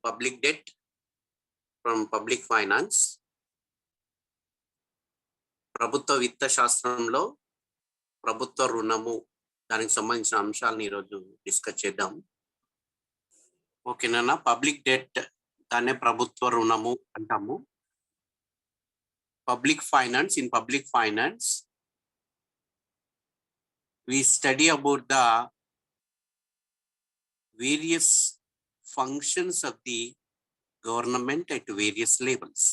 public debt from public finance. ప్రభుత్వ విత్త శాస్త్రంలో ప్రభుత్వ రుణము దానికి సంబంధించిన అంశాలను ఈరోజు డిస్కస్ చేద్దాం. ఓకేనా? పబ్లిక్ డెట్ దాన్నే ప్రభుత్వ రుణము అంటాము. Public finance, in public finance we study about the various functions of the government at various levels: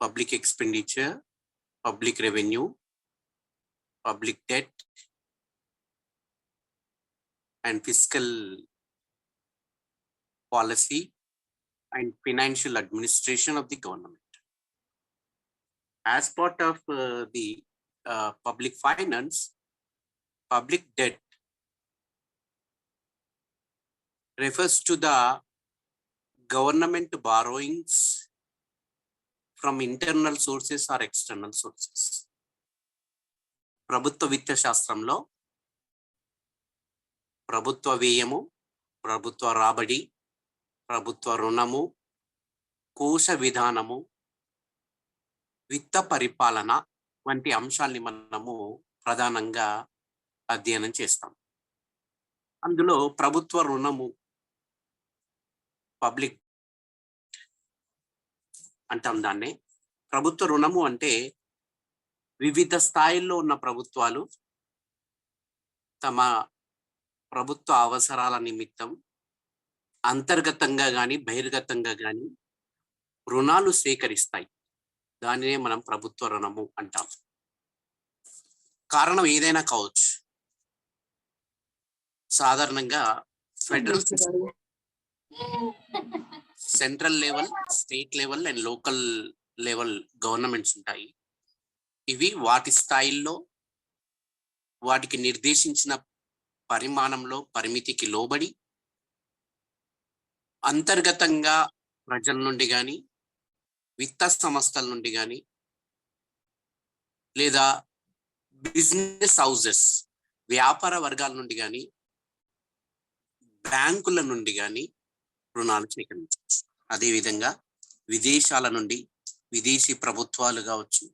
public expenditure, public revenue, public debt, and fiscal policy and financial administration of the government. As part of the public finance, public debt refers to the government borrowings from internal sources or external sources. ప్రభుత్వ విత్త శాస్త్రంలో ప్రభుత్వ వ్యయము, ప్రభుత్వ రాబడి, ప్రభుత్వ రుణము, కోశ విధానము, విత్త పరిపాలన వంటి అంశాల్ని మనము ప్రధానంగా అధ్యయనం చేస్తాం. అందులో ప్రభుత్వ రుణము, పబ్లిక్ అంటాం దాన్ని. ప్రభుత్వ రుణము అంటే వివిధ స్థాయిల్లో ఉన్న ప్రభుత్వాలు తమ ప్రభుత్వ అవసరాల నిమిత్తం అంతర్గతంగా కానీ బహిర్గతంగా కానీ రుణాలు స్వీకరిస్తాయి. దానినే మనం ప్రభుత్వ రుణము అంటాం. కారణం ఏదైనా కావచ్చు. సాధారణంగా federal central level, state level and local level governments ఉంటాయి. ఇవి వాటి స్థాయిల్లో వాటికి నిర్దేశించిన పరిమాణంలో పరిమితికి లోబడి అంతర్గతంగా ప్రజల నుండి కానీ, విత్త సంస్థల నుండి కానీ, లేదా బిజినెస్ హౌసెస్ వ్యాపార వర్గాల నుండి కానీ, బ్యాంకుల నుండి కానీ రుణాలు స్వీకరించవచ్చు. అదేవిధంగా విదేశాల నుండి, విదేశీ ప్రభుత్వాలు కావచ్చు,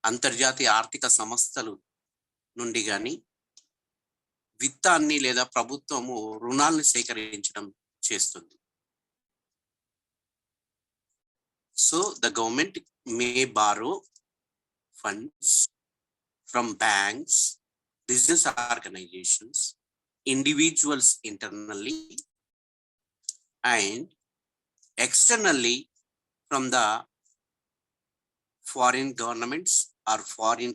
అంతర్జాతీయ ఆర్థిక సంస్థలు నుండి కానీ విత్తాన్ని లేదా ప్రభుత్వము రుణాలను సేకరించడం చేస్తుంది. So the government may borrow funds from banks, business organizations, individuals internally and externally from the foreign governments or foreign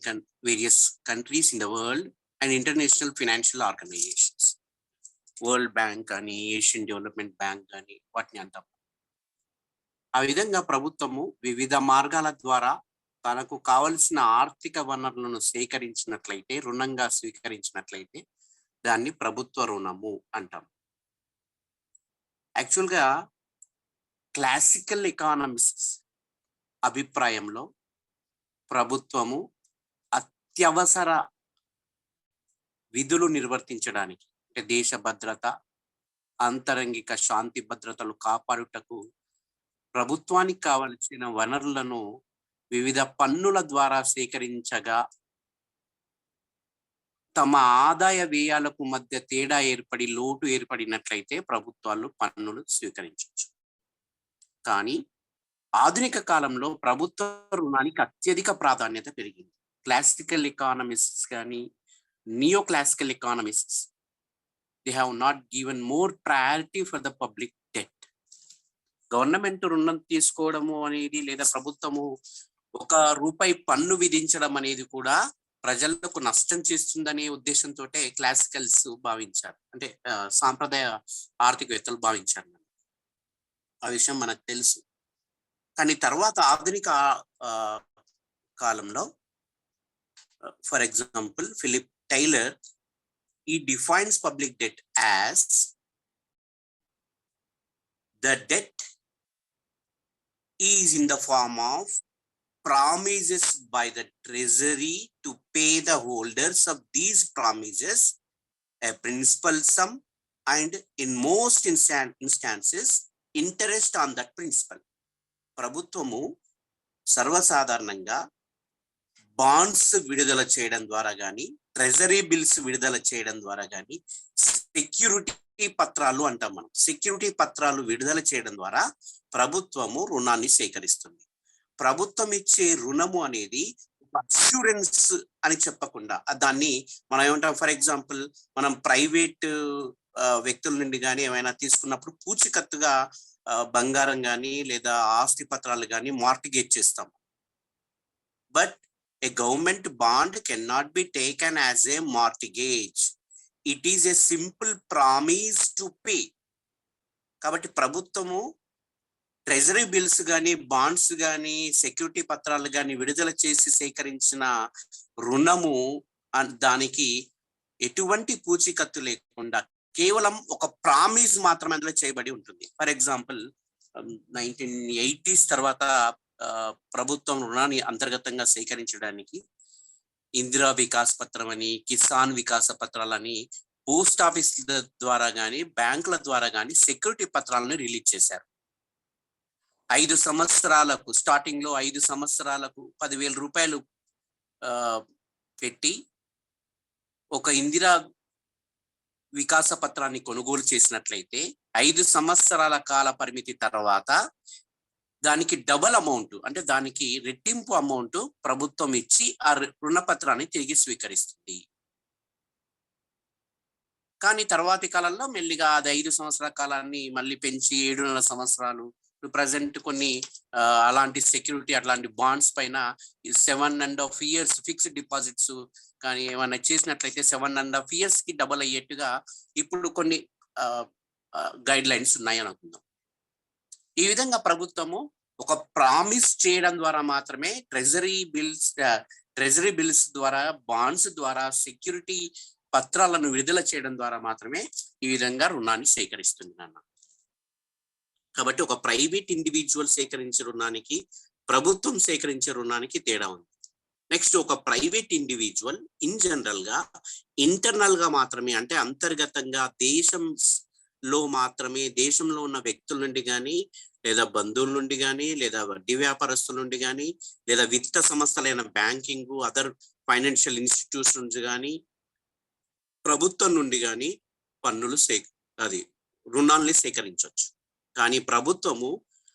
various countries in the world and international financial organizations. World Bank ani, Asian Development Bank ani వాటిని అంటాం. ఆ విధంగా ప్రభుత్వము వివిధ మార్గాల ద్వారా తనకు కావలసిన ఆర్థిక వనరులను సేకరించినట్లయితే, రుణంగా స్వీకరించినట్లయితే దాన్ని ప్రభుత్వ రుణము అంటాం. యాక్చువల్గా క్లాసికల్ ఎకానమిక్స్ అభిప్రాయంలో ప్రభుత్వము అత్యవసర విధులు నిర్వర్తించడానికి, అంటే దేశ భద్రత, అంతరంగిక శాంతి భద్రతలు కాపాడుటకు ప్రభుత్వానికి కావలసిన వనరులను వివిధ పన్నుల ద్వారా సేకరించగా తమ ఆదాయ వ్యయాలకు మధ్య తేడా ఏర్పడి లోటు ఏర్పడినట్లయితే ప్రభుత్వాలు పన్నులు స్వీకరించవచ్చు. కానీ ఆధునిక కాలంలో ప్రభుత్వ రుణానికి అత్యధిక ప్రాధాన్యత పెరిగింది. క్లాసికల్ ఎకానమిస్ట్స్ కానీ neo classical economists they have not given more priority for the public debt. Government రుణం తీసుకోవడము అనేది లేదా ప్రభుత్వము ₹1 పన్ను విధించడం అనేది కూడా ప్రజలకు నష్టం చేస్తుందనే ఉద్దేశంతో క్లాసికల్స్ భావించారు, అంటే సాంప్రదాయ ఆర్థికవేత్తలు భావించారు. ఆ విషయం మనకు తెలుసు. కానీ తర్వాత ఆధునిక కాలంలో, for example Philip Taylor, he defines public debt as the debt is in the form of promises by the treasury to pay the holders of these promises a principal sum and in most instances interest on that principal. ప్రభుత్వము సర్వసాధారణంగా bonds విడుదల చేయడం ద్వారా కానీ, treasury bills విడుదల చేయడం ద్వారా కానీ, సెక్యూరిటీ పత్రాలు అంటాం మనం, సెక్యూరిటీ పత్రాలు విడుదల చేయడం ద్వారా ప్రభుత్వము రుణాన్ని సేకరిస్తుంది. ప్రభుత్వం ఇచ్చే రుణము అనేది అష్యూరెన్స్ అని చెప్పకుండా దాన్ని మనం ఏమంటాం, ఫర్ ఎగ్జాంపుల్ మనం ప్రైవేట్ వ్యక్తుల నుండి కానీ ఏమైనా తీసుకున్నప్పుడు పూచికత్తుగా బంగారం కానీ లేదా ఆస్తి పత్రాలు కానీ మార్టిగేజ్ చేస్తాం. But a government bond cannot be taken as a mortgage. It is a simple promise to pay. కాబట్టి ప్రభుత్వము ట్రెజరీ బిల్స్ కానీ, బాండ్స్ కానీ, సెక్యూరిటీ పత్రాలు కానీ విడుదల చేసి సేకరించిన రుణము దానికి ఎటువంటి పూచీకత్తు లేకుండా కేవలం ఒక ప్రామిస్ మాత్రమే అందులో చేయబడి ఉంటుంది. ఫర్ ఎగ్జాంపుల్ 1980s తర్వాత ప్రభుత్వం రుణాన్ని అంతర్గతంగా సేకరించడానికి ఇందిరా వికాస్ పత్రం అని, కిసాన్ వికాస పత్రాలని పోస్ట్ ఆఫీస్ ద్వారా కానీ, బ్యాంకుల ద్వారా కానీ సెక్యూరిటీ పత్రాలను రిలీజ్ చేశారు. 5 సంవత్సరాలకు స్టార్టింగ్ లో 5 సంవత్సరాలకు 10,000 రూపాయలు పెట్టి ఒక ఇందిరా వికాస పత్రాన్ని కొనుగోలు చేసినట్లయితే 5 సంవత్సరాల కాల పరిమితి తర్వాత దానికి డబల్ అమౌంట్, అంటే దానికి రెట్టింపు అమౌంట్ ప్రభుత్వం ఇచ్చి ఆ రుణపత్రాన్ని తిరిగి స్వీకరిస్తుంది. కానీ తర్వాతి కాలంలో మెల్లిగా అది 5 సంవత్సరాల కాలాన్ని మళ్ళీ పెంచి 7.5 సంవత్సరాలు, ప్రజెంట్ కొన్ని అలాంటి సెక్యూరిటీ అట్లాంటి బాండ్స్ పైన 7.5 years ఫిక్స్డ్ డిపాజిట్స్ కానీ ఏమైనా చేసినట్లయితే 7.5 years కి డబల్ అయ్యేట్టుగా ఇప్పుడు కొన్ని గైడ్ లైన్స్ ఉన్నాయి అనుకుందాం. ఈ విధంగా ప్రభుత్వము ఒక ప్రామిస్ చేయడం ద్వారా మాత్రమే ట్రెజరీ బిల్స్ ద్వారా, బాండ్స్ ద్వారా, సెక్యూరిటీ పత్రాలను విడుదల చేయడం ద్వారా మాత్రమే ఈ విధంగా రుణాన్ని సేకరిస్తుంది నాన్న. కాబట్టి ఒక ప్రైవేట్ ఇండివిజువల్ సేకరించే రుణానికి, ప్రభుత్వం సేకరించే రుణానికి తేడా ఉంది. నెక్స్ట్, ఒక ప్రైవేట్ ఇండివిజువల్ ఇన్ జనరల్ గా ఇంటర్నల్ గా మాత్రమే, అంటే అంతర్గతంగా దేశంలో మాత్రమే, దేశంలో ఉన్న వ్యక్తుల నుండి కానీ, లేదా బంధువుల నుండి కానీ, లేదా వడ్డీ వ్యాపారస్తుల నుండి కానీ, లేదా విత్త సంస్థలైన బ్యాంకింగ్, అదర్ ఫైనాన్షియల్ ఇన్స్టిట్యూషన్స్ కానీ, ప్రభుత్వం నుండి కానీ రుణాల్ని సేకరించవచ్చు. కానీ ప్రభుత్వము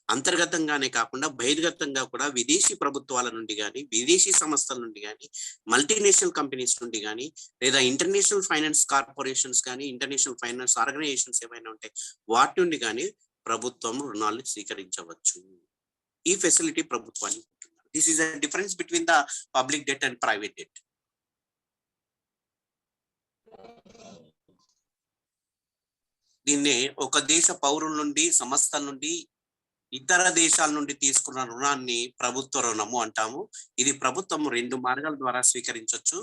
అంతర్గతంగానే కాకుండా బహిర్గతంగా కూడా విదేశీ ప్రభుత్వాల నుండి కానీ, విదేశీ సంస్థల నుండి కానీ, మల్టీనేషనల్ కంపెనీస్ నుండి కానీ, లేదా ఇంటర్నేషనల్ ఫైనాన్స్ కార్పొరేషన్స్ కానీ, ఇంటర్నేషనల్ ఫైనాన్స్ ఆర్గనైజేషన్స్ ఏమైనా ఉంటాయి వాటి నుండి కానీ ప్రభుత్వం రుణాలు స్వీకరించవచ్చు. ఈ ఫెసిలిటీ ప్రభుత్వానికి ఉంటుంది. This is the difference between the public debt and private debt. దీన్నే ఒక దేశ పౌరుల నుండి, సంస్థల నుండి, ఇతర దేశాల నుండి తీసుకున్న రుణాన్ని ప్రభుత్వ రుణము అంటాము. ఇది ప్రభుత్వం 2 మార్గాల ద్వారా స్వీకరించవచ్చు: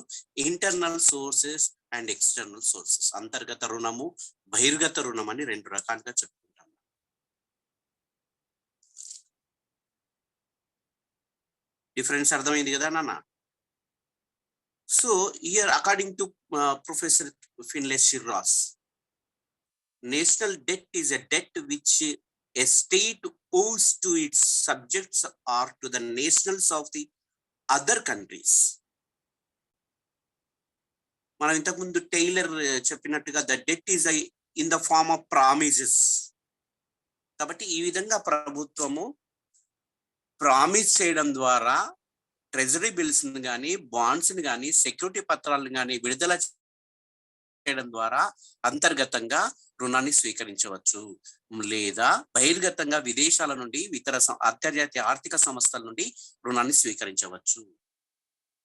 internal sources and external sources. అంతర్గత రుణము, బహిర్గత రుణం అని 2 రకాలుగా చెప్పుకుంటాము. డిఫరెన్స్ అర్థమైంది కదా నాన్న? So here according to professor Findlay Shirras, national debt is a debt which a state owes to its subjects or to the nationals of the other countries. మనం ఇంతకు ముందు టైలర్ చెప్పినట్టుగా the debt is in the form of promises. కాబట్టి ఈ విధంగా ప్రభుత్వము promise చేయడం ద్వారా ట్రెజరీ బిల్స్ ని కానీ, బాండ్స్ ని కానీ, సెక్యూరిటీ పత్రాలను కానీ విడుదల చేయడం ద్వారా అంతర్గతంగా రుణాన్ని స్వీకరించవచ్చు, లేదా బహిర్గతంగా విదేశాల నుండి, ఇతర అంతర్జాతీయ ఆర్థిక సంస్థల నుండి రుణాన్ని స్వీకరించవచ్చు.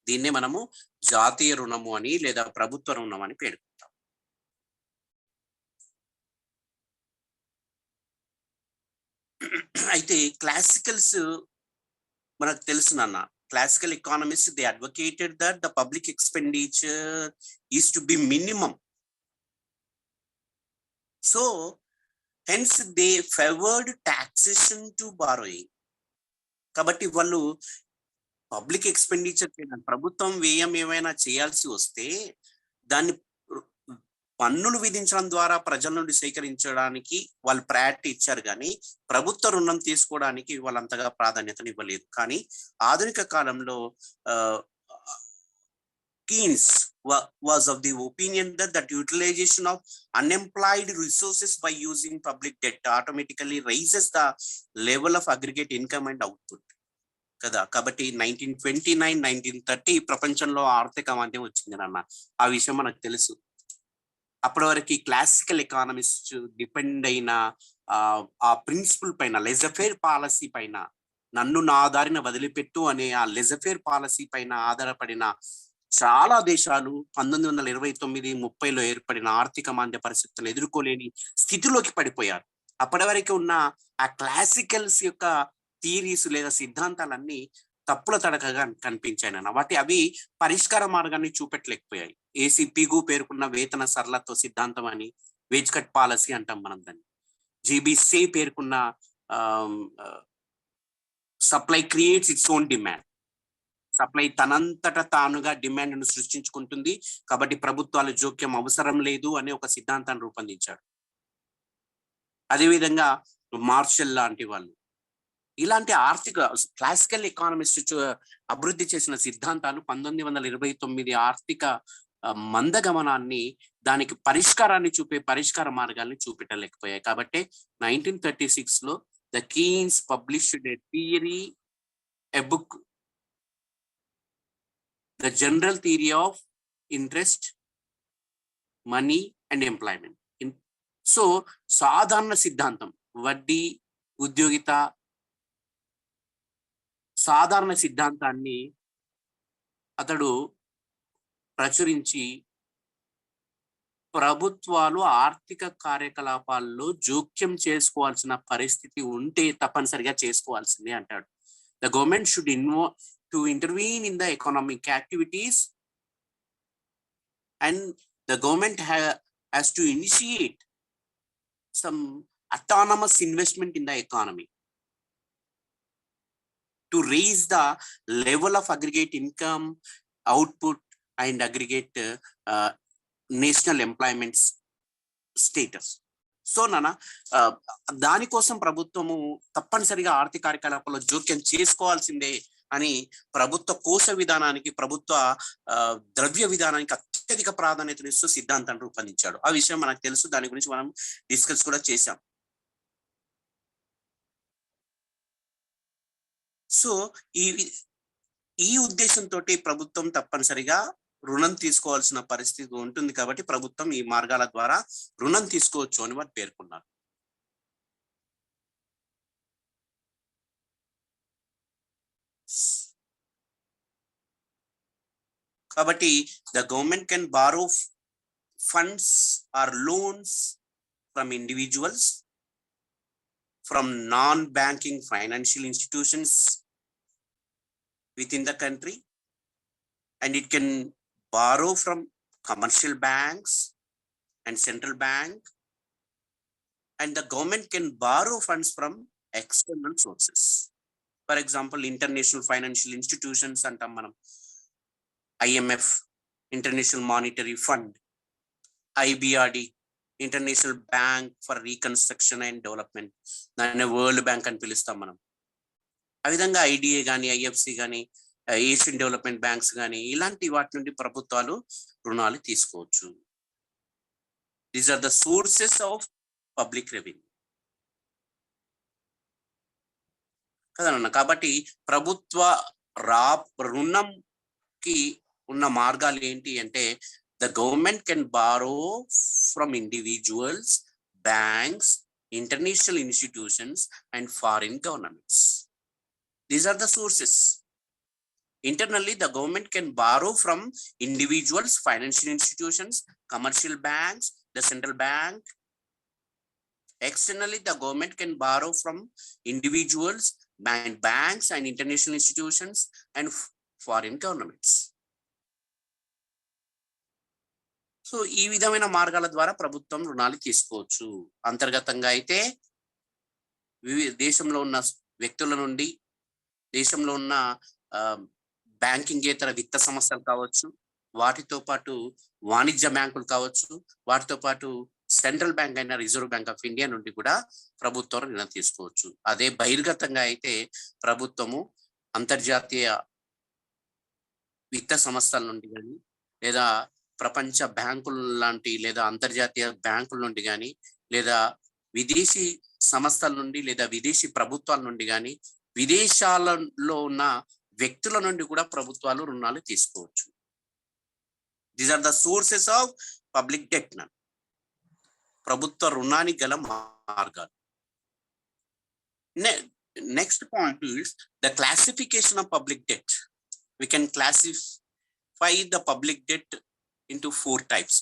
దీన్నే మనము జాతీయ రుణము అని లేదా ప్రభుత్వ రుణం అని పేర్కొంటాం. అయితే క్లాసికల్స్ మనకు తెలుసు నాన్న. Classical economist they advocated that the public expenditure is to B minimum. So hence they favored taxation to borrowing. కాబట్టి వాళ్ళు పబ్లిక్ ఎక్స్పెండిచర్, ప్రభుత్వం వ్యయం ఏమైనా చేయాల్సి వస్తే దాన్ని పన్నులు విధించడం ద్వారా ప్రజల నుండి సేకరించడానికి వాళ్ళు ప్రయారిటీ ఇచ్చారు, కానీ ప్రభుత్వ రుణం తీసుకోవడానికి వాళ్ళంతగా ప్రాధాన్యతను ఇవ్వలేదు. కానీ ఆధునిక కాలంలో Keynes was of the opinion that utilization of unemployed resources by using public debt automatically raises the level of aggregate income and output. కదా, కాబట్టి 1929, 1930 ప్రపంచంలో ఆర్థిక మాంద్యం వచ్చింది నాన్న. ఆ విషయం మనకు తెలుసు. అప్పటి వరకు క్లాసికల్ ఎకానమిస్ట్ డిపెండ్ అయిన ఆ ప్రిన్సిపల్ పైన, లెజఫేర్ పాలసీ పైన, నన్ను నా దారిన వదిలిపెట్టు అనే ఆ లెజఫేర్ పాలసీ పైన ఆధారపడిన చాలా దేశాలు 1929-30లో ఏర్పడిన ఆర్థిక మాంద్య పరిస్థితులు ఎదుర్కోలేని స్థితిలోకి పడిపోయారు. అప్పటి వరకు ఉన్న ఆ క్లాసికల్స్ యొక్క థియరీస్ లేదా సిద్ధాంతాలన్నీ తప్పుల తడకగా కనిపించాయి నాన్న. అవి పరిష్కార మార్గాన్ని చూపెట్టలేకపోయాయి. ఏసీ పిగు పేర్కొన్న వేతన సరళత్వ సిద్ధాంతం అని, వేజ్ కట్ పాలసీ అంటాం మనం దాన్ని. జీబీసీ పేర్కొన్న supply creates its own demand, supply తనంతట తానుగా డిమాండ్ ను సృష్టించుకుంటుంది, కాబట్టి ప్రభుత్వాల జోక్యం అవసరం లేదు అనే ఒక సిద్ధాంతాన్ని రూపొందించాడు. అదేవిధంగా మార్షల్ లాంటి వాళ్ళు ఇలాంటి ఆర్థిక క్లాసికల్ ఎకానమిస్ట్ అభివృద్ధి చేసిన సిద్ధాంతాలు 1929 ఆర్థిక మందగమనాన్ని, దానికి పరిష్కారాన్ని చూపే పరిష్కార మార్గాల్ని చూపెట్టలేకపోయాయి. కాబట్టి 1936లో the Keynes published a theory, a book, the general theory of interest, money and employment. సో సాధారణ సిద్ధాంతం, వడ్డీ, ఉద్యోగిత, సాధారణ సిద్ధాంతాన్ని అతడు ప్రచురించి ప్రభుత్వాలు ఆర్థిక కార్యకలాపాల్లో జోక్యం చేసుకోవాల్సిన పరిస్థితి ఉంటే తప్పనిసరిగా చేసుకోవాల్సిందే అంటాడు. The government should to intervene in the economic activities, and the government has to initiate some autonomous investment in the economy to raise the level of aggregate income, output and aggregate national employment status. So నాన్న, దానికోసం ప్రభుత్వము తప్పనిసరిగా ఆర్థిక కార్యకలాపాల్లో జోక్యం చేసుకోవాల్సిందే అని ప్రభుత్వ కోశ విధానానికి, ప్రభుత్వ ద్రవ్య విధానానికి అత్యధిక ప్రాధాన్యతనిస్తూ సిద్ధాంతాన్ని రూపొందించాడు. ఆ విషయం మనకు తెలుసు, దాని గురించి మనం డిస్కస్ కూడా చేశాం. సో ఈ ఉద్దేశంతో ప్రభుత్వం తప్పనిసరిగా రుణం తీసుకోవాల్సిన పరిస్థితి ఉంటుంది, కాబట్టి ప్రభుత్వం ఈ మార్గాల ద్వారా రుణం తీసుకోవచ్చు అని వారు పేర్కొన్నారు. కాబట్టి the government can borrow funds or loans from individuals, from non banking financial institutions within the country, and it can borrow from commercial banks and central bank, and the government can borrow funds from external sources. For example, international financial institutions antam manam, IMF, International Monetary Fund, IBRD, International Bank for Reconstruction and Development, దాన్ని world bank అని పిలుస్తాం మనం. ఆ విధంగా IDA కానీ, IFC కానీ, Asian development banks కానీ, ఇలాంటి వాటి నుండి ప్రభుత్వాలు రుణాలు తీసుకోవచ్చు. These are the sources of public revenue కదన్న. కాబట్టి ప్రభుత్వ రుణంకి ఉన్న మార్గాలు ఏంటి అంటే, the government can borrow from individuals, banks, international institutions and foreign governments. These are the sources. Internally, the government can borrow from individuals, financial institutions, commercial banks, the central bank. Externally, the government can borrow from individuals, banks and international institutions and foreign governments. So ఈ విధమైన మార్గాల ద్వారా ప్రభుత్వం రుణాలు తీసుకోవచ్చు. అంతర్గతంగా అయితే దేశంలో ఉన్న వ్యక్తుల నుండి, దేశంలో ఉన్న బ్యాంకింగేతర విత్త సంస్థలు కావచ్చు, వాటితో పాటు వాణిజ్య బ్యాంకులు కావచ్చు, వాటితో పాటు సెంట్రల్ బ్యాంక్ అయిన రిజర్వ్ బ్యాంక్ ఆఫ్ ఇండియా నుండి కూడా ప్రభుత్వం రుణం తీసుకోవచ్చు. అదే బహిర్గతంగా అయితే ప్రభుత్వము అంతర్జాతీయ విత్త సంస్థల నుండి కానీ, లేదా ప్రపంచ బ్యాంకుల లాంటి లేదా అంతర్జాతీయ బ్యాంకుల నుండి కానీ, లేదా విదేశీ సంస్థల నుండి లేదా విదేశీ ప్రభుత్వాల నుండి కానీ, విదేశాలలో ఉన్న వ్యక్తుల నుండి కూడా ప్రభుత్వాలు రుణాలు తీసుకోవచ్చు. These are the sources of public debt. ప్రభుత్వ రుణానికి గల మార్గాలు. Next point is the classification of public debt. We can classify the public debt into 4 types.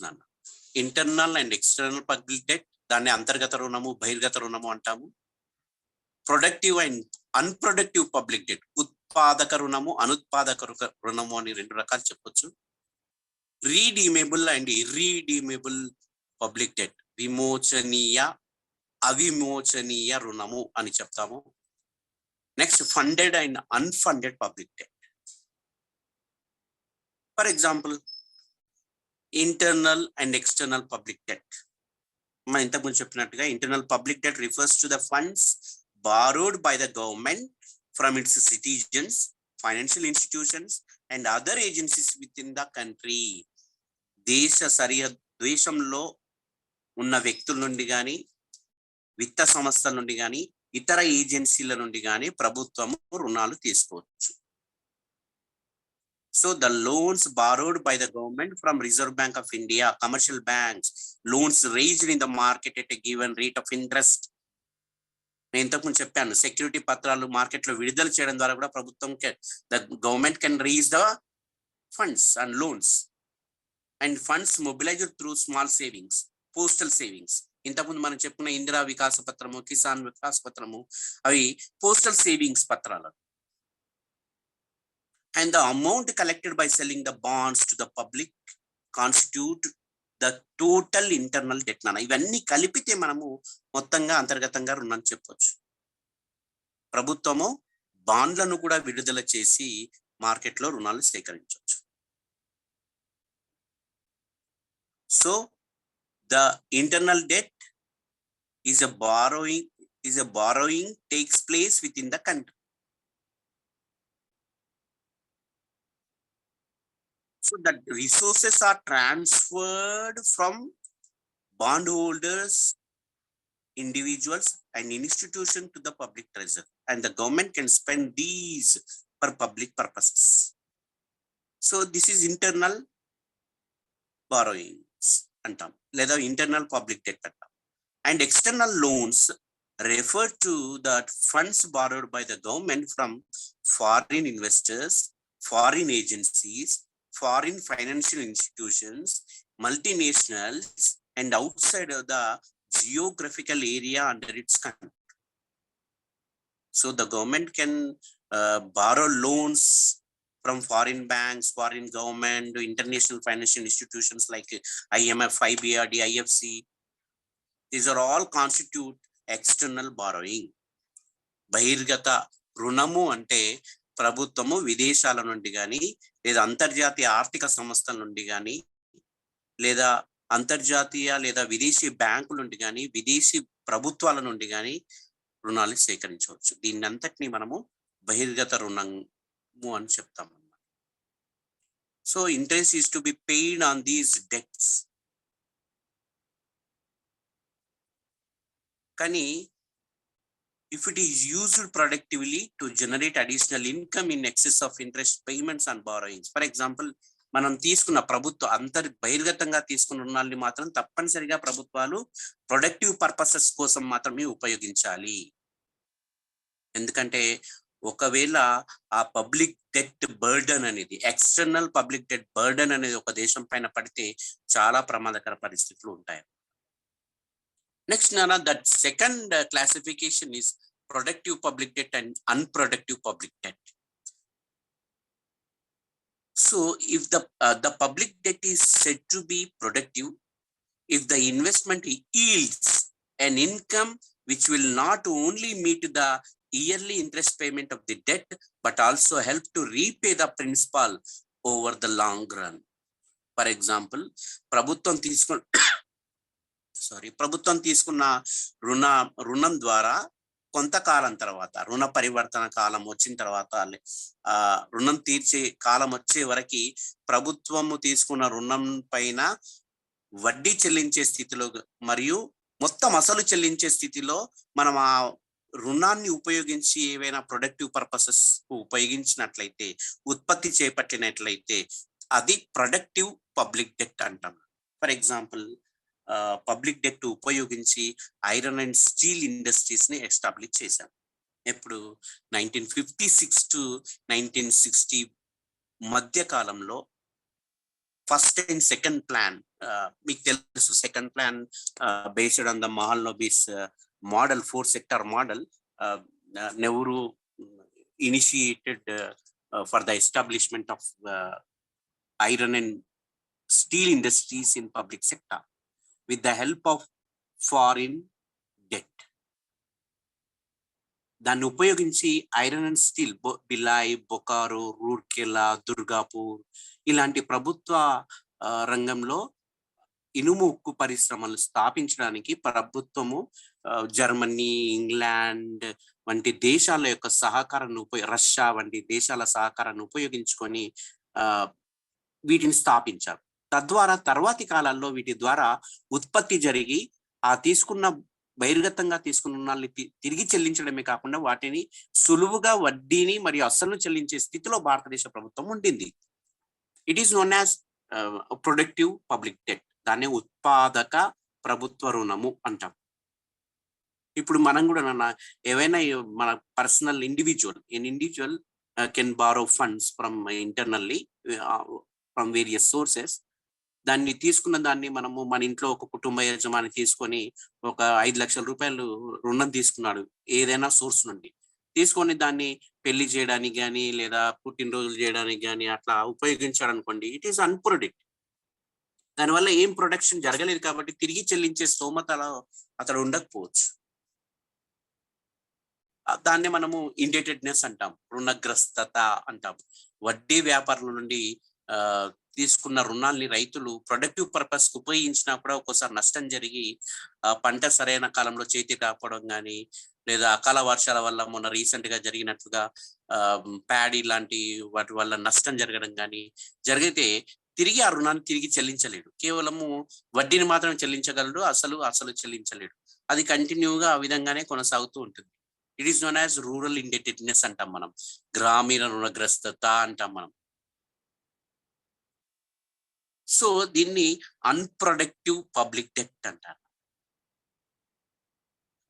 Internal and external public debt, దాన్ని అంతర్గత రుణము, బహిర్గత రుణము అంటాము. Productive and unproductive public debt, ఉత్పాదక రుణము, అనుత్పాదక రుణము అని 2 రకాలు చెప్పొచ్చు. రీడీమేబుల్ అండ్ ఇర్రీడీమేబుల్ పబ్లిక్ డెట్, విమోచనీయ, అవిమోచనీయ రుణము అని చెప్తాము. Next funded and unfunded public debt. For example, internal and external public debt. మనం ఇంతకుముందు చెప్పినట్టుగా internal public debt refers to the funds borrowed by the government from its citizens, financial institutions and other agencies within the country. దేశంలో ఉన్న వ్యక్తుల నుండి కానీ, విత్త సంస్థల నుండి కానీ, ఇతర ఏజెన్సీల నుండి కానీ ప్రభుత్వము రుణాలు తీసుకోవచ్చు. So the loans borrowed by the government from Reserve Bank of India, commercial banks, loans raised in the market at a given rate of interest. నేను ఇంతకుముందు చెప్పాను, సెక్యూరిటీ పత్రాలు మార్కెట్లో విడుదల చేయడం ద్వారా కూడా ప్రభుత్వం the government can raise the funds and loans, and funds mobilized through small savings, postal savings. ఇంతకుముందు మనం చెప్పుకున్న ఇందిరా వికాస పత్రము, కిసాన్ వికాస పత్రము, అవి పోస్టల్ సేవింగ్స్ పత్రాలు. And the amount collected by selling the bonds to the public constitute the total internal debt. ఇవన్నీ కలిపితే మనము మొత్తంగా అంతర్గతంగా రుణం చెప్పొచ్చు. ప్రభుత్వము బాండ్లను కూడా విడుదల చేసి మార్కెట్లో రుణాలు సేకరించవచ్చు. So the internal debt is a borrowing takes place within the country. So that resources are transferred from bondholders, individuals and institutions to the public treasury, and the government can spend these for public purposes. So this is internal borrowings antam, లేదా internal public debt antam. And external loans refer to that funds borrowed by the government from foreign investors, foreign agencies, foreign financial institutions, multinationals and outside of the geographical area under its control. So the government can borrow loans from foreign banks, foreign government, international financial institutions like IMF, IBRD, IFC. These are all constitute external borrowing. బహిర్గత రుణము అంటే ప్రభుత్వము విదేశాల నుండి కానీ, లేదా అంతర్జాతీయ ఆర్థిక సంస్థల నుండి కానీ, లేదా అంతర్జాతీయ లేదా విదేశీ బ్యాంకుల నుండి కానీ, విదేశీ ప్రభుత్వాల నుండి కానీ రుణాలు సేకరించవచ్చు. దీన్ని అంతటినీ మనము బహిర్గత రుణము అని చెప్తాం అన్నమాట. So interest is to be paid on these debts. కానీ if it is used productively to generate additional income in excess of interest payments and borrowings. For example, మనం తీసుకున్న బహిర్గతంగా తీసుకున్న రుణాలని మాత్రం తప్పనిసరిగా ప్రభుత్వాలు ప్రొడక్టివ్ పర్పసెస్ కోసం మాత్రమే ఉపయోగించాలి. ఎందుకంటే ఒకవేళ ఆ పబ్లిక్ డెట్ బర్డెన్ అనేది, ఎక్స్టర్నల్ పబ్లిక్ డెట్ బర్డెన్ అనేది ఒక దేశం పైన పడితే చాలా ప్రమాదకర పరిస్థితులు ఉంటాయి. Next, Nana, that second classification is productive public debt and unproductive public debt. So if the public debt is said to be productive, if the investment yields an income which will not only meet the yearly interest payment of the debt, but also help to repay the principal over the long run. For example ప్రభుత్వం తీసుకున్న రుణం ద్వారా కొంతకాలం తర్వాత రుణ పరివర్తన కాలం వచ్చిన తర్వాత రుణం తీర్చే కాలం వచ్చే వరకు ప్రభుత్వము తీసుకున్న రుణం పైన వడ్డీ చెల్లించే స్థితిలో మరియు మొత్తం అసలు చెల్లించే స్థితిలో మనం ఆ రుణాన్ని ఉపయోగించి ఏవైనా ప్రొడక్టివ్ పర్పసెస్ ఉపయోగించినట్లయితే, ఉత్పత్తి చేపట్టినట్లయితే అది ప్రొడక్టివ్ పబ్లిక్ డెట్ అంటాం. ఫర్ ఎగ్జాంపుల్ పబ్లిక్ డెట్ ఉపయోగించి ఐరన్ అండ్ స్టీల్ ఇండస్ట్రీస్ ని ఎస్టాబ్లిష్ చేశాం. ఎప్పుడు 1956 to 1960 మధ్య కాలంలో ఫస్ట్ అండ్ సెకండ్ ప్లాన్, మీకు తెలుసు second plan based on the Mahalanobis model, 4 sector model, Nehru initiated for the establishment of iron and steel industries in public sector with the help of foreign debt. దాన్ని ఉపయోగించి iron and steel, Bhilai, Bokaro, Rourkela, Durgapur ఇలాంటి ప్రభుత్వ రంగంలో ఇనుము ఉక్కు పరిశ్రమలు స్థాపించడానికి ప్రభుత్వము జర్మనీ, ఇంగ్లాండ్ వంటి దేశాల యొక్క సహకారాన్ని రష్యా వంటి దేశాల సహకారాన్ని ఉపయోగించుకొని వీటిని స్థాపించారు. తద్వారా తర్వాతి కాలాల్లో వీటి ద్వారా ఉత్పత్తి జరిగి ఆ బహిర్గతంగా తీసుకున్న రుణాలని తిరిగి చెల్లించడమే కాకుండా వాటిని సులువుగా వడ్డీని మరియు అస్సలు చెల్లించే స్థితిలో భారతదేశ ప్రభుత్వం ఉండింది. It is known as productive public debt. దాన్ని ఉత్పాదక ప్రభుత్వ రుణము అంటాం. ఇప్పుడు మనం కూడా ఏవైనా మన personal individual can borrow funds from internally from various sources. దాన్ని తీసుకున్న దాన్ని మనము మన ఇంట్లో ఒక కుటుంబ యజమాని తీసుకొని ఒక 5 లక్షల రూపాయలు రుణం తీసుకున్నాడు ఏదైనా సోర్స్ నుండి. తీసుకొని దాన్ని పెళ్లి చేయడానికి కానీ లేదా పుట్టినరోజులు చేయడానికి కానీ అట్లా ఉపయోగించాడు అనుకోండి, ఇట్ ఈస్ అన్ప్రొడక్టివ్. దానివల్ల ఏం ప్రొడక్షన్ జరగలేదు కాబట్టి తిరిగి చెల్లించే స్తోమత అతడు ఉండకపోవచ్చు. దాన్ని మనము ఇండెటెడ్నెస్ అంటాం, రుణగ్రస్తత అంటాం. వడ్డీ వ్యాపారుల నుండి తీసుకున్న రుణాల్ని రైతులు ప్రొడక్టివ్ పర్పస్ కు ఉపయోగించినా కూడా ఒక్కోసారి నష్టం జరిగి పంట సరైన కాలంలో చేతి కాకపోవడం కానీ లేదా అకాల వర్షాల వల్ల మొన్న రీసెంట్ గా జరిగినట్లుగా ప్యాడీ లాంటి వాటి వల్ల నష్టం జరగడం కానీ జరిగితే తిరిగి ఆ రుణాన్ని తిరిగి చెల్లించలేడు. కేవలము వడ్డీని మాత్రం చెల్లించగలడు, అసలు చెల్లించలేడు. అది కంటిన్యూగా ఆ విధంగానే కొనసాగుతూ ఉంటుంది. It is known as rural indebtedness అంటాం మనం, గ్రామీణ రుణగ్రస్తత అంటాం మనం. సో దీన్ని అన్ప్రొడక్టివ్ పబ్లిక్ డెట్ అంటారు.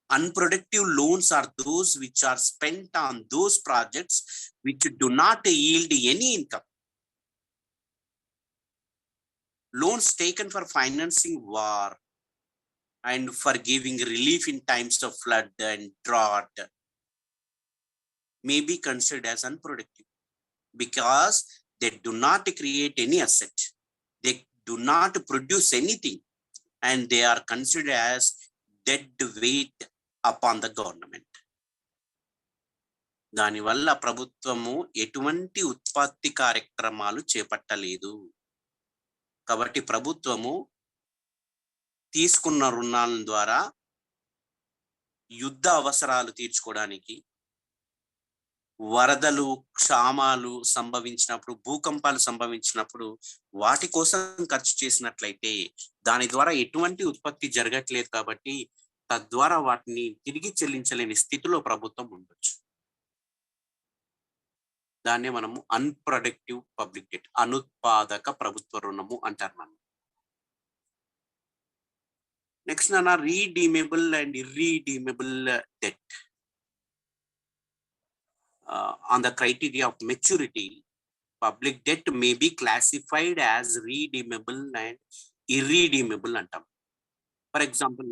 Unproductive loans are those which are spent on those projects which do not yield any income. Loans taken for financing war and for giving relief in times of flood and drought may be considered as unproductive because they do not create any asset. They do not produce anything and they are considered as dead weight upon the government. దానివల్ల ప్రభుత్వము ఎటువంటి ఉత్పత్తి కార్యక్రమాలు చేపట్టలేదు కాబట్టి ప్రభుత్వము తీసుకున్న రుణాల ద్వారా యుద్ధ అవసరాలు తీర్చుకోవడానికి, వరదలు, క్షామాలు సంభవించినప్పుడు, భూకంపాలు సంభవించినప్పుడు వాటి కోసం ఖర్చు చేసినట్లయితే దాని ద్వారా ఎటువంటి ఉత్పత్తి జరగట్లేదు కాబట్టి తద్వారా వాటిని తిరిగి చెల్లించలేని స్థితిలో ప్రభుత్వం ఉండొచ్చు. దాన్ని మనము అన్ప్రొడక్టివ్ పబ్లిక్ డెట్, అనుత్పాదక ప్రభుత్వ రుణము అంటారు మనం. Next redeemable and irredeemable debt. On the criteria of maturity, public debt may be classified as redeemable and irredeemable అంటాం. ఫర్ ఎగ్జాంపుల్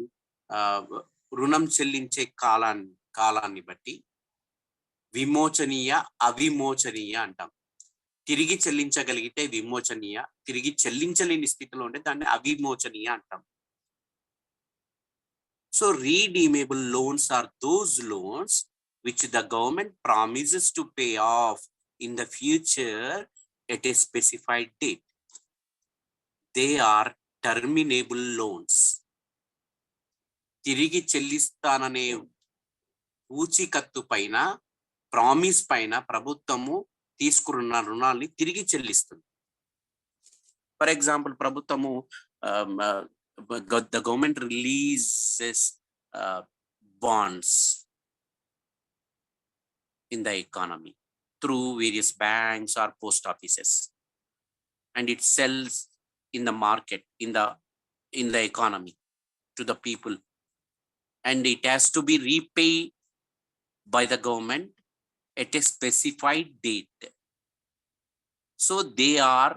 రుణం చెల్లించే కాలాన్ని బట్టి విమోచనీయ, అవిమోచనీయ అంటాం. తిరిగి చెల్లించగలిగితే విమోచనీయ, తిరిగి చెల్లించలేని స్థితిలో ఉంటే దాన్ని అవిమోచనీయ అంటాం. So redeemable loans are those loans which the government promises to pay off in the future at a specified date. They are terminable loans. తిరిగి చెల్లిస్తాననే పూచీకత్తు పైన, ప్రామిస్ పైన ప్రభుత్వము తీసుకున్న రుణాల్ని తిరిగి చెల్లిస్తుంది. ఫర్ ఎగ్జాంపుల్, ప్రభుత్వము the government releases bonds in the economy through various banks or post offices, and it sells in the market, in the economy, to the people, and it has to be repaid by the government at a specified date. So they are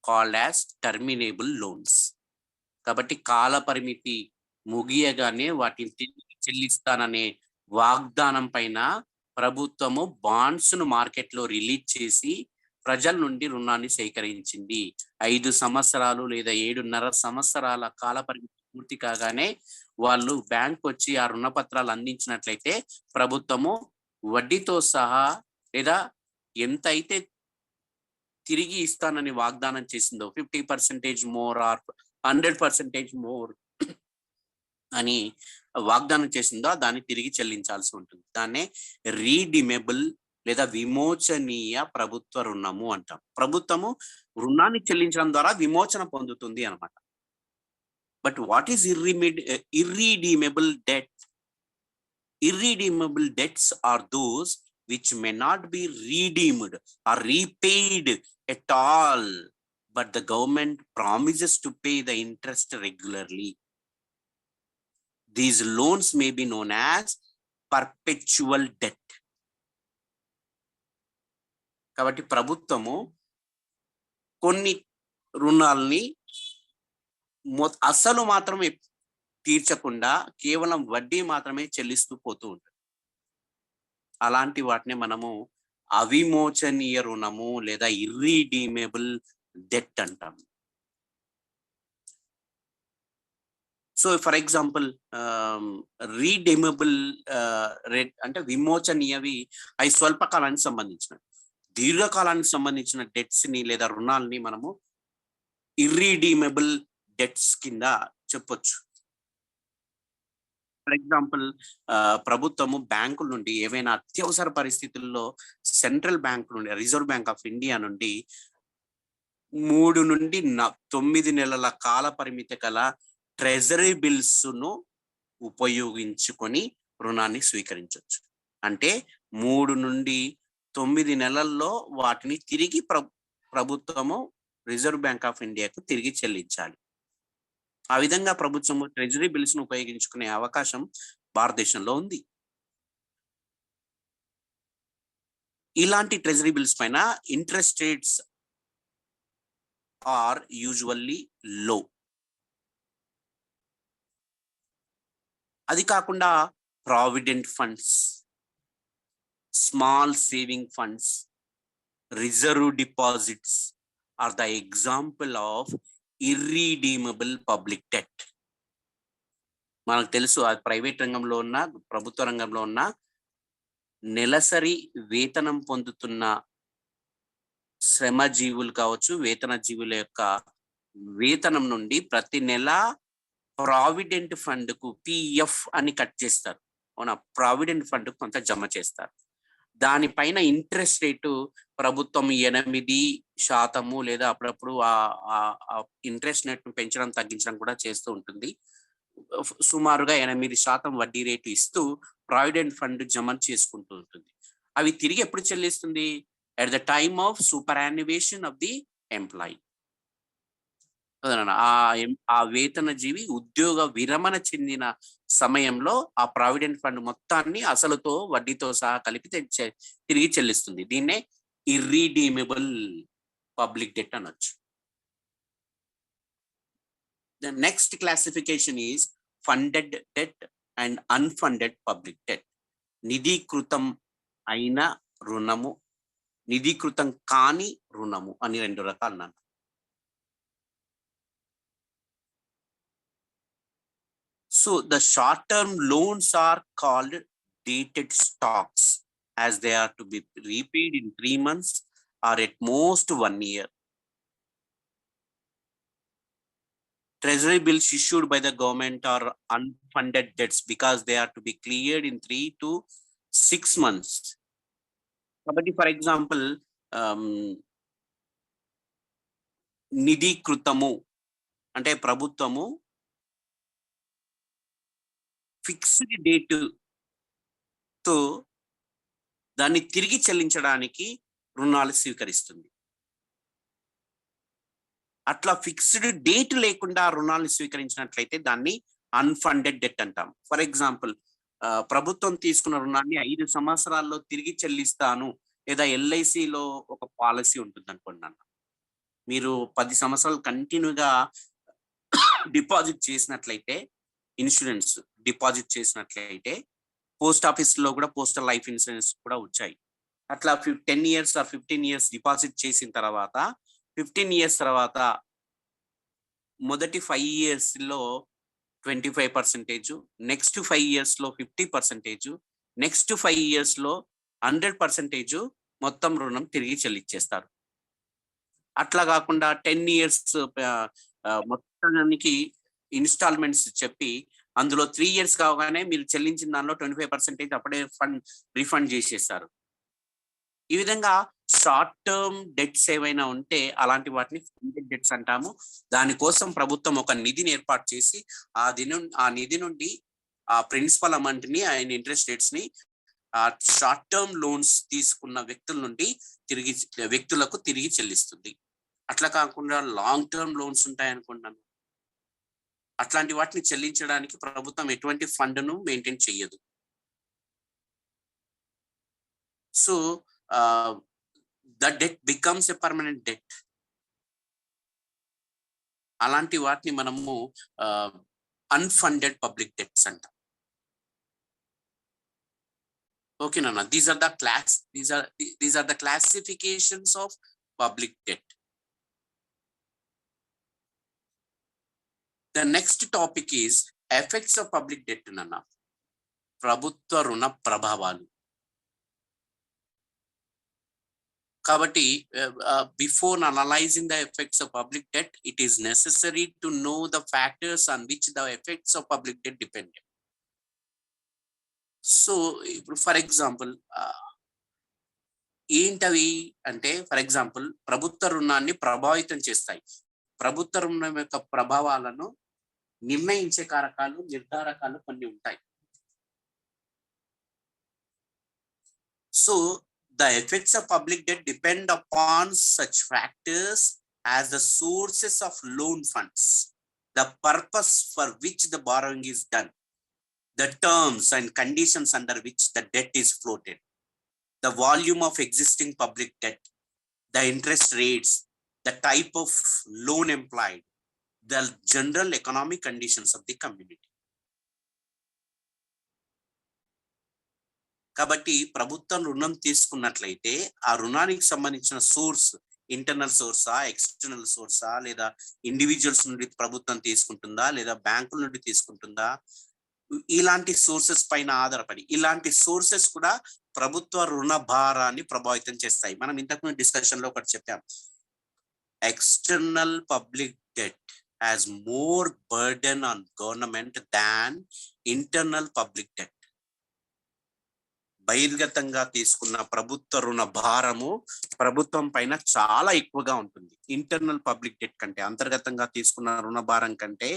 called as terminable loans. కాబట్టి కాల పరిమితి ముగియగానే వాటిని తిరిగి చెల్లిస్తాననే వాగ్దానం పైన ప్రభుత్వము bonds ను market లో రిలీజ్ చేసి ప్రజల నుండి రుణాన్ని సేకరించింది. 5 సంవత్సరాలు లేదా 7.5 సంవత్సరాల కాల పరిమితి పూర్తి కాగానే వాళ్ళు బ్యాంక్ వచ్చి ఆ రుణ పత్రాలు అందించినట్లయితే ప్రభుత్వము వడ్డీతో సహా లేదా ఎంత అయితే తిరిగి ఇస్తానని వాగ్దానం చేసిందో 50% మోర్ ఆర్ 100% మోర్ అని వాగ్దానం చేసిందో దాన్ని తిరిగి చెల్లించాల్సి ఉంటుంది. దాన్నే రీడిమేబుల్ లేదా విమోచనీయ ప్రభుత్వ రుణము అంటాం. ప్రభుత్వము రుణాన్ని చెల్లించడం ద్వారా విమోచన పొందుతుంది అన్నమాట. But what is irredeemable debt? Irredeemable debts are those which may not be redeemed or repaid at all, but the government promises to pay the interest regularly. These loans may be known as perpetual debt. కాబట్టి ప్రభుత్వము కొన్ని రుణాల్ని అసలు మాత్రమే తీర్చకుండా కేవలం వడ్డీ మాత్రమే చెల్లిస్తూ పోతూ ఉంటుంది. అలాంటి వాటిని మనము అవిమోచనీయ రుణము లేదా ఇర్రీడీమేబుల్ డెట్ అంటాం. సో ఫర్ ఎగ్జాంపుల్, రీడీమబుల్ రేట్ అంటే విమోచనీయవి అవి స్వల్పకాలానికి సంబంధించినవి. దీర్ఘకాలానికి సంబంధించిన డెట్స్ ని లేదా రుణాలని మనము ఇర్రీడీమబుల్ డెట్స్ కింద చెప్పొచ్చు. ఫర్ ఎగ్జాంపుల్, ప్రభుత్వము బ్యాంకుల నుండి ఏవైనా అత్యవసర పరిస్థితుల్లో సెంట్రల్ బ్యాంక్ నుండి, రిజర్వ్ బ్యాంక్ ఆఫ్ ఇండియా నుండి 3 నుండి 9 నెలల కాల పరిమితి గల ట్రెజరీ బిల్స్ ను ఉపయోగించుకొని రుణాన్ని స్వీకరించవచ్చు. అంటే 3 నుండి 9 నెలల్లో వాటిని తిరిగి ప్రభుత్వము రిజర్వ్ బ్యాంక్ ఆఫ్ ఇండియాకు తిరిగి చెల్లించాలి. ఆ విధంగా ప్రభుత్వము ట్రెజరీ బిల్స్ ను ఉపయోగించుకునే అవకాశం భారతదేశంలో ఉంది. ఇలాంటి ట్రెజరీ బిల్స్ పైన interest rates are usually low. అది కాకుండా provident funds, small saving funds, reserve deposits are the example of irredeemable public debt. మనకు తెలుసు, అది ప్రైవేట్ రంగంలో ఉన్న, ప్రభుత్వ రంగంలో ఉన్న నెలసరి వేతనం పొందుతున్న శ్రమజీవులు కావచ్చు, వేతన జీవుల యొక్క వేతనం నుండి ప్రతి నెల ప్రావిడెంట్ ఫండ్ కు పిఎఫ్ అని కట్ చేస్తారు. అవునా, ప్రావిడెంట్ ఫండ్ కొంత జమ చేస్తారు. దానిపైన ఇంట్రెస్ట్ రేటు ప్రభుత్వం 8% లేదా అప్పుడప్పుడు ఆ ఇంట్రెస్ట్ రేట్ పెంచడం తగ్గించడం కూడా చేస్తూ ఉంటుంది. సుమారుగా 8% వడ్డీ రేటు ఇస్తూ ప్రావిడెంట్ ఫండ్ జమ చేసుకుంటూ ఉంటుంది. అవి తిరిగి ఎప్పుడు చెల్లిస్తుంది? At the time of superannuation of the employee. ఆ వేతన జీవి ఉద్యోగ విరమణ చెందిన సమయంలో ఆ ప్రావిడెంట్ ఫండ్ మొత్తాన్ని అసలుతో వడ్డీతో సహా కలిపి తిరిగి చెల్లిస్తుంది. దీన్నే ఇర్రీడీమబుల్ పబ్లిక్ డెట్ అనొచ్చు. The next classification is funded debt and unfunded public debt. నిధీకృతం అయిన రుణము, నిధీకృతం కాని రుణము అని 2 రకాలు అన్నారు. So the short-term loans are called dated stocks, as they are to be repaid in 3 months or at most 1 year. treasury bills issued by the government are unfunded debts because they are to be cleared in 3 to 6 months. కాబట్టి for example నిధీకృతము అంటే ప్రభుత్వము fixed date తో దాన్ని తిరిగి చెల్లించడానికి రుణాలు స్వీకరిస్తుంది. అట్లా fixed date లేకుండా రుణాలను స్వీకరించినట్లయితే దాన్ని అన్ఫండెడ్ డెట్ అంటాం. ఫర్ ఎగ్జాంపుల్ ప్రభుత్వం తీసుకున్న రుణాన్ని 5 సంవత్సరాల్లో తిరిగి చెల్లిస్తాను, లేదా ఎల్ఐసిలో ఒక పాలసీ ఉంటుంది అనుకోండి అన్న, మీరు 10 సంవత్సరాలు కంటిన్యూగా డిపాజిట్ చేసినట్లయితే, ఇన్సూరెన్స్ డిపాజిట్ చేసినట్లయితే, పోస్ట్ ఆఫీస్ లో కూడా పోస్టల్ లైఫ్ ఇన్సూరెన్స్ కూడా వచ్చాయి. అట్లా 10 years ఆర్ 15 years డిపాజిట్ చేసిన తర్వాత 15 years తర్వాత మొదటి 5 years లో 25%, నెక్స్ట్ 5 years లో 50%, నెక్స్ట్ 5 years లో 100% మొత్తం రుణం తిరిగి చెల్లించేస్తారు. అట్లా కాకుండా 10 years మొత్తానికి ఇన్స్టాల్మెంట్స్ చెప్పి అందులో 3 years కాగానే మీరు చెల్లించిన దానిలో 25% అప్పుడే రిఫండ్ చేసేస్తారు. ఈ విధంగా షార్ట్ టర్మ్ డెట్స్ ఏవైనా ఉంటే అలాంటి వాటిని ఫండెడ్ డెట్స్ అంటాము. దానికోసం ప్రభుత్వం ఒక నిధిని ఏర్పాటు చేసి ఆ నిధి నుండి ఆ ప్రిన్సిపల్ అమౌంట్ ని, ఆయన ఇంట్రెస్ట్ రేట్స్ ని షార్ట్ టర్మ్ లోన్స్ తీసుకున్న వ్యక్తులకు తిరిగి చెల్లిస్తుంది. అట్లా కాకుండా లాంగ్ టర్మ్ లోన్స్ ఉంటాయనుకున్నాను, అట్లాంటి వాటిని చెల్లించడానికి ప్రభుత్వం ఎటువంటి ఫండ్ను మెయింటైన్ చెయ్యదు. So the debt becomes a permanent debt. అలాంటి వాటిని మనము అన్ఫండెడ్ పబ్లిక్ డెట్స్ అంటాం. ఓకేనా? These are the classifications of public debt. The next topic is effects of public debt అన్న, ప్రభుత్వ రుణ ప్రభావాలు. కాబట్టి before analysing the effects of public debt, it is necessary to know the factors on which the effects of public debt depended. So ఇప్పుడు for example ఏంటవి అంటే, for example ప్రభుత్వ రుణాన్ని ప్రభావితం చేస్తాయి. ప్రభుత్వ రుణం యొక్క ప్రభావాలను నిర్ణయించే నిర్ధారకాలు కొన్ని ఉంటాయి. So the effects of public debt depend upon such factors as the sources of loan funds, the purpose for which the borrowing is done, the terms and conditions under which the debt is floated, the volume of existing public debt, the interest rates, the type of loan employed, the general economic conditions of the community. కాబట్టి ప్రభుత్వం రుణం తీసుకున్నట్లయితే ఆ రుణానికి సంబంధించిన source, internal సోర్సా, external సోర్సా, లేదా individuals నుండి ప్రభుత్వం తీసుకుంటుందా, లేదా బ్యాంకుల నుండి తీసుకుంటుందా, ఇలాంటి సోర్సెస్ పైన ఆధారపడి, ఇలాంటి సోర్సెస్ కూడా ప్రభుత్వ రుణ భారాన్ని ప్రభావితం చేస్తాయి. మనం ఇంతకుముందు డిస్కషన్ లో ఒకటి చెప్పాం, external public debt has more burden on government than internal public debt. బహిర్గతంగా తీసుకున్న ప్రభుత్వ రుణ భారము ప్రభుత్వం పైన చాలా ఎక్కువగా ఉంటుంది. ఇంటర్నల్ పబ్లిక్ డెట్ కంటే, అంతర్గతంగా తీసుకున్న రుణ భారం కంటే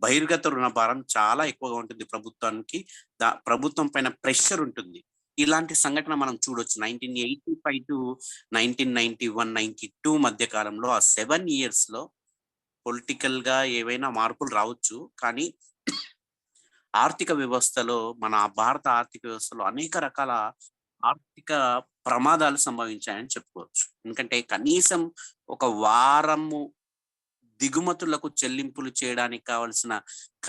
బహిర్గత రుణ భారం చాలా ఎక్కువగా ఉంటుంది. ప్రభుత్వం పైన ప్రెషర్ ఉంటుంది. ఇలాంటి సంఘటన మనం చూడొచ్చు. 1985 to 1991-92 మధ్య కాలంలో, ఆ 7 years లో పొలిటికల్ గా ఏవైనా మార్పులు రావచ్చు, కానీ ఆర్థిక వ్యవస్థలో, మన భారత ఆర్థిక వ్యవస్థలో అనేక రకాల ఆర్థిక ప్రమాదాలు సంభవించాయని చెప్పుకోవచ్చు. ఎందుకంటే కనీసం ఒక వారము దిగుమతులకు చెల్లింపులు చేయడానికి కావలసిన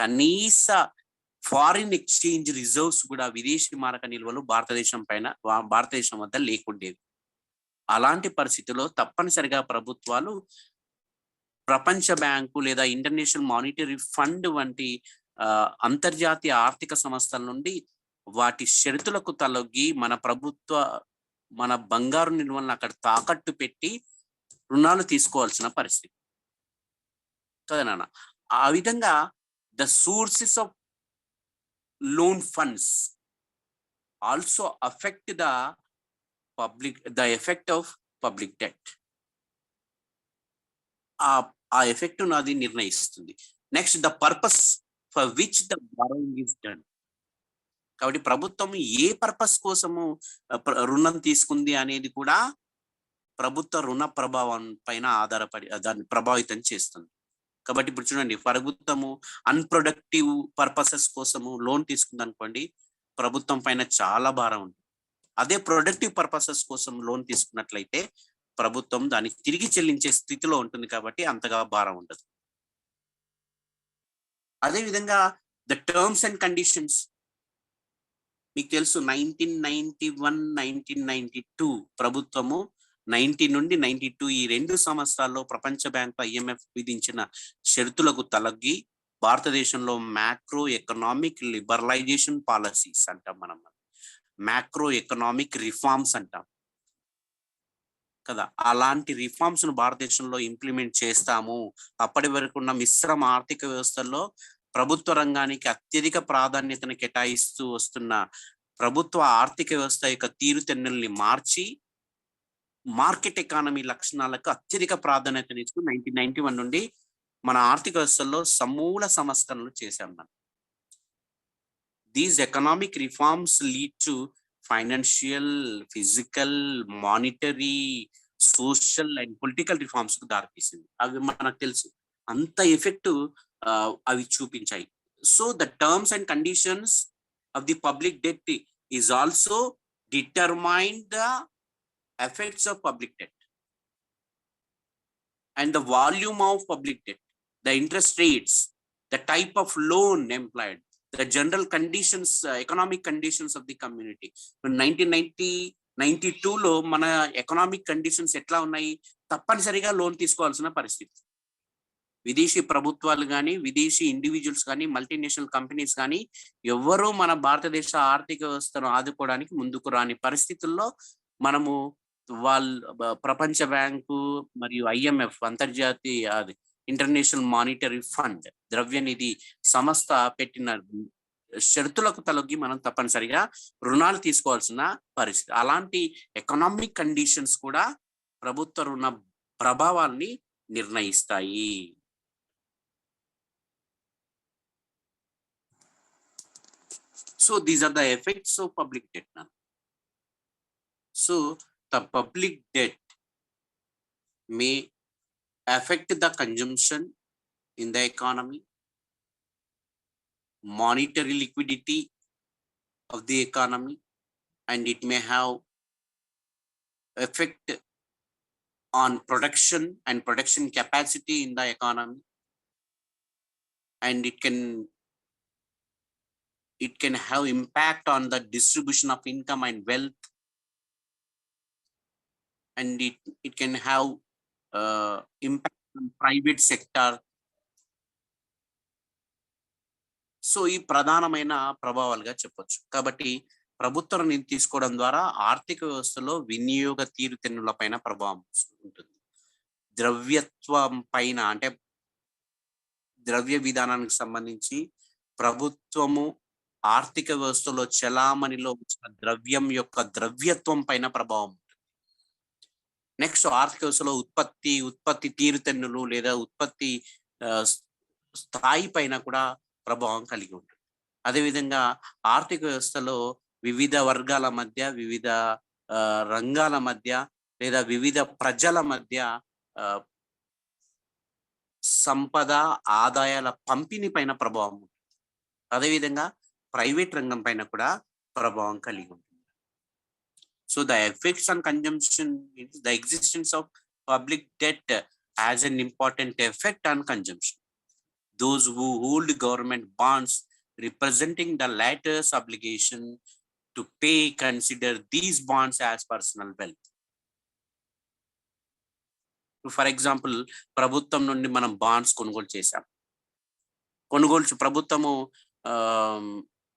కనీస ఫారిన్ ఎక్స్చేంజ్ రిజర్వ్స్ కూడా, విదేశీ మారక నిల్వలు భారతదేశం వద్ద లేకుండేవి. అలాంటి పరిస్థితుల్లో తప్పనిసరిగా ప్రభుత్వాలు ప్రపంచ బ్యాంకు లేదా ఇంటర్నేషనల్ మానిటరీ ఫండ్ వంటి అంతర్జాతీయ ఆర్థిక సంస్థల నుండి వాటి షరతులకు తలొగ్గి మన బంగారు నిల్వలను అక్కడ తాకట్టు పెట్టి రుణాలు తీసుకోవాల్సిన పరిస్థితి కదా నాన్న. ఆ విధంగా the sources of loan funds also affect the effect of public debt. ఆ ఎఫెక్ట్ అది నిర్ణయిస్తుంది. Next the purpose for which the borrowing is done. కాబట్టి ప్రభుత్వం ఏ పర్పస్ కోసము రుణం తీసుకుంది అనేది కూడా ప్రభుత్వ రుణ ప్రభావం పైన ఆధారపడి దాన్ని ప్రభావితం చేస్తుంది. కాబట్టి ఇప్పుడు చూడండి, ప్రభుత్వము అన్ప్రొడక్టివ్ పర్పసెస్ కోసము లోన్ తీసుకుంది అనుకోండి, ప్రభుత్వం పైన చాలా భారం ఉంది. అదే ప్రొడక్టివ్ పర్పసెస్ కోసం లోన్ తీసుకున్నట్లయితే ప్రభుత్వం దాన్ని తిరిగి చెల్లించే స్థితిలో ఉంటుంది కాబట్టి అంతగా భారం ఉండదు. అదేవిధంగా ద టర్మ్స్ అండ్ కండిషన్స్ మీకు తెలుసు. 1991, 1992 ప్రభుత్వము 90 నుండి 92 ఈ 2 సంవత్సరాల్లో ప్రపంచ బ్యాంకు, IMF విధించిన షరతులకు తలగ్గి భారతదేశంలో మ్యాక్రో ఎకనామిక్ లిబరలైజేషన్ పాలసీస్ అంటాం మనం, మ్యాక్రో ఎకనామిక్ రిఫార్మ్స్ అంటాం కదా. అలాంటి రిఫార్మ్స్ ను భారతదేశంలో ఇంప్లిమెంట్ చేస్తాము. అప్పటి వరకు ఉన్న మిశ్రమ ఆర్థిక వ్యవస్థల్లో ప్రభుత్వ రంగానికి అత్యధిక ప్రాధాన్యతను కేటాయిస్తూ వస్తున్న ప్రభుత్వ ఆర్థిక వ్యవస్థ యొక్క తీరుతెన్నుల్ని మార్చి మార్కెట్ ఎకానమీ లక్షణాలకు అత్యధిక ప్రాధాన్యతనిస్తూ 1991 నుండి మన ఆర్థిక వ్యవస్థల్లో సమూల సంస్కరణలు చేశాం మనం. These economic reforms lead to financial, physical, monetary, social and political reforms కు దారితీసింది. అవి మనకు తెలుసు, అంత ఎఫెక్ట్ అవి చూపించాయి. So the terms and conditions of the public debt is also determine the effects of public debt and the volume of public debt, the interest rates, the type of loan employed, the general conditions, economic conditions of the community. 1992 లో మన economic conditions ఎట్లా ఉన్నాయి? తప్పనిసరిగా loan తీసుకోవాల్సిన పరిస్థితి. విదేశీ ప్రభుత్వాలు కానీ, విదేశీ ఇండివిజువల్స్ కానీ, మల్టీనేషనల్ కంపెనీస్ కానీ ఎవరూ మన భారతదేశ ఆర్థిక వ్యవస్థను ఆదుకోవడానికి ముందుకు రాని పరిస్థితుల్లో మనము ప్రపంచ బ్యాంకు మరియు IMF అంతర్జాతీయ ఇంటర్నేషనల్ మానిటరీ ఫండ్ ద్రవ్యనిధి సంస్థ పెట్టిన షరతులకు తలొగ్గి మనం తప్పనిసరిగా రుణాలు తీసుకోవాల్సిన పరిస్థితి. అలాంటి ఎకనామిక్ కండిషన్స్ కూడా ప్రభుత్వ రుణ ప్రభావాల్ని నిర్ణయిస్తాయి. So these are the effects of public debt. So the public debt may affect the consumption in the economy, monetary liquidity of the economy, and it may have effect on production and production capacity in the economy, and it can have impact on the distribution of income and wealth, and it can have impact on private sector. So ఈ ప్రధానమైన ప్రభావాలుగా చెప్పొచ్చు. కాబట్టి ప్రభుత్వ రుణం తీసుకోవడం ద్వారా ఆర్థిక వ్యవస్థలో వినియోగ తీరుతెన్నుల పైన ప్రభావం ఉంటుంది. ద్రవ్యత్వం పైన, అంటే ద్రవ్య విధానానికి సంబంధించి ప్రభుత్వము ఆర్థిక వ్యవస్థలో చలామణిలో వచ్చిన ద్రవ్యం యొక్క ద్రవ్యత్వం పైన ప్రభావం. నెక్స్ట్ ఆర్థిక వ్యవస్థలో ఉత్పత్తి తీరుతెన్నులు లేదా ఉత్పత్తి స్థాయి పైన కూడా ప్రభావం కలిగి ఉంటుంది. అదేవిధంగా ఆర్థిక వ్యవస్థలో వివిధ వర్గాల మధ్య, వివిధ రంగాల మధ్య లేదా వివిధ ప్రజల మధ్య సంపద ఆదాయాల పంపిణీ పైన ప్రభావం ఉంటుంది. అదేవిధంగా ప్రైవేట్ రంగం పైన కూడా ప్రభావం కలిగి ఉంటుంది. So the effects on consumption means the existence of public debt has an important effect on consumption. Those who hold government bonds representing the latter's obligation to pay consider these bonds as personal wealth. For example, ప్రభుత్వం నుండి మనం bonds కొనుగోలు చేశాం. ప్రభుత్వము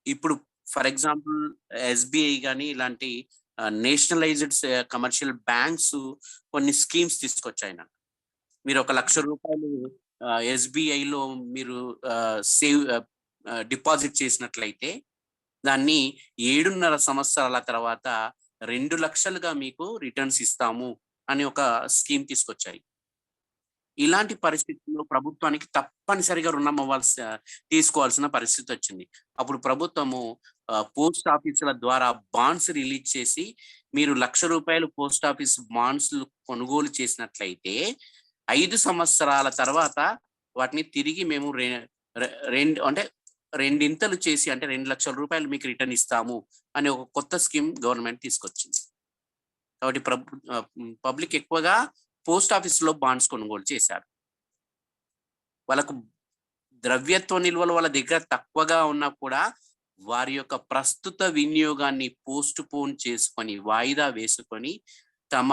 ఇప్పుడు for example SBI కానీ ఇలాంటి nationalised commercial banks కొన్ని స్కీమ్స్ తీసుకొచ్చాయి. మీరు 1,00,000 రూపాయలు ఎస్బీఐలో మీరు సేవ్ డిపాజిట్ చేసినట్లయితే దాన్ని 7.5 సంవత్సరాల తర్వాత 2 లక్షలుగా మీకు రిటర్న్స్ ఇస్తాము అని ఒక స్కీమ్ తీసుకొచ్చాయి. ఇలాంటి పరిస్థితుల్లో ప్రభుత్వానికి తప్పనిసరిగా రుణం తీసుకోవాల్సిన పరిస్థితి వచ్చింది. అప్పుడు ప్రభుత్వము పోస్ట్ ఆఫీసుల ద్వారా బాండ్స్ రిలీజ్ చేసి మీరు ₹1,00,000 పోస్ట్ ఆఫీస్ బాండ్స్ కొనుగోలు చేసినట్లయితే 5 సంవత్సరాల తర్వాత వాటిని తిరిగి మేము రెండింతలు చేసి అంటే ₹2,00,000 మీకు రిటర్న్ ఇస్తాము అనే ఒక కొత్త స్కీమ్ గవర్నమెంట్ తీసుకొచ్చింది. కాబట్టి పబ్లిక్ ఎక్కువగా పోస్ట్ ఆఫీసులో బాండ్స్ కొనుగోలు చేశారు. వాళ్ళకు ద్రవ్యత్వ నిల్వలు వాళ్ళ దగ్గర తక్కువగా ఉన్నా కూడా వారి యొక్క ప్రస్తుత వినియోగాన్ని పోస్ట్ పోన్ చేసుకొని వాయిదా వేసుకొని తమ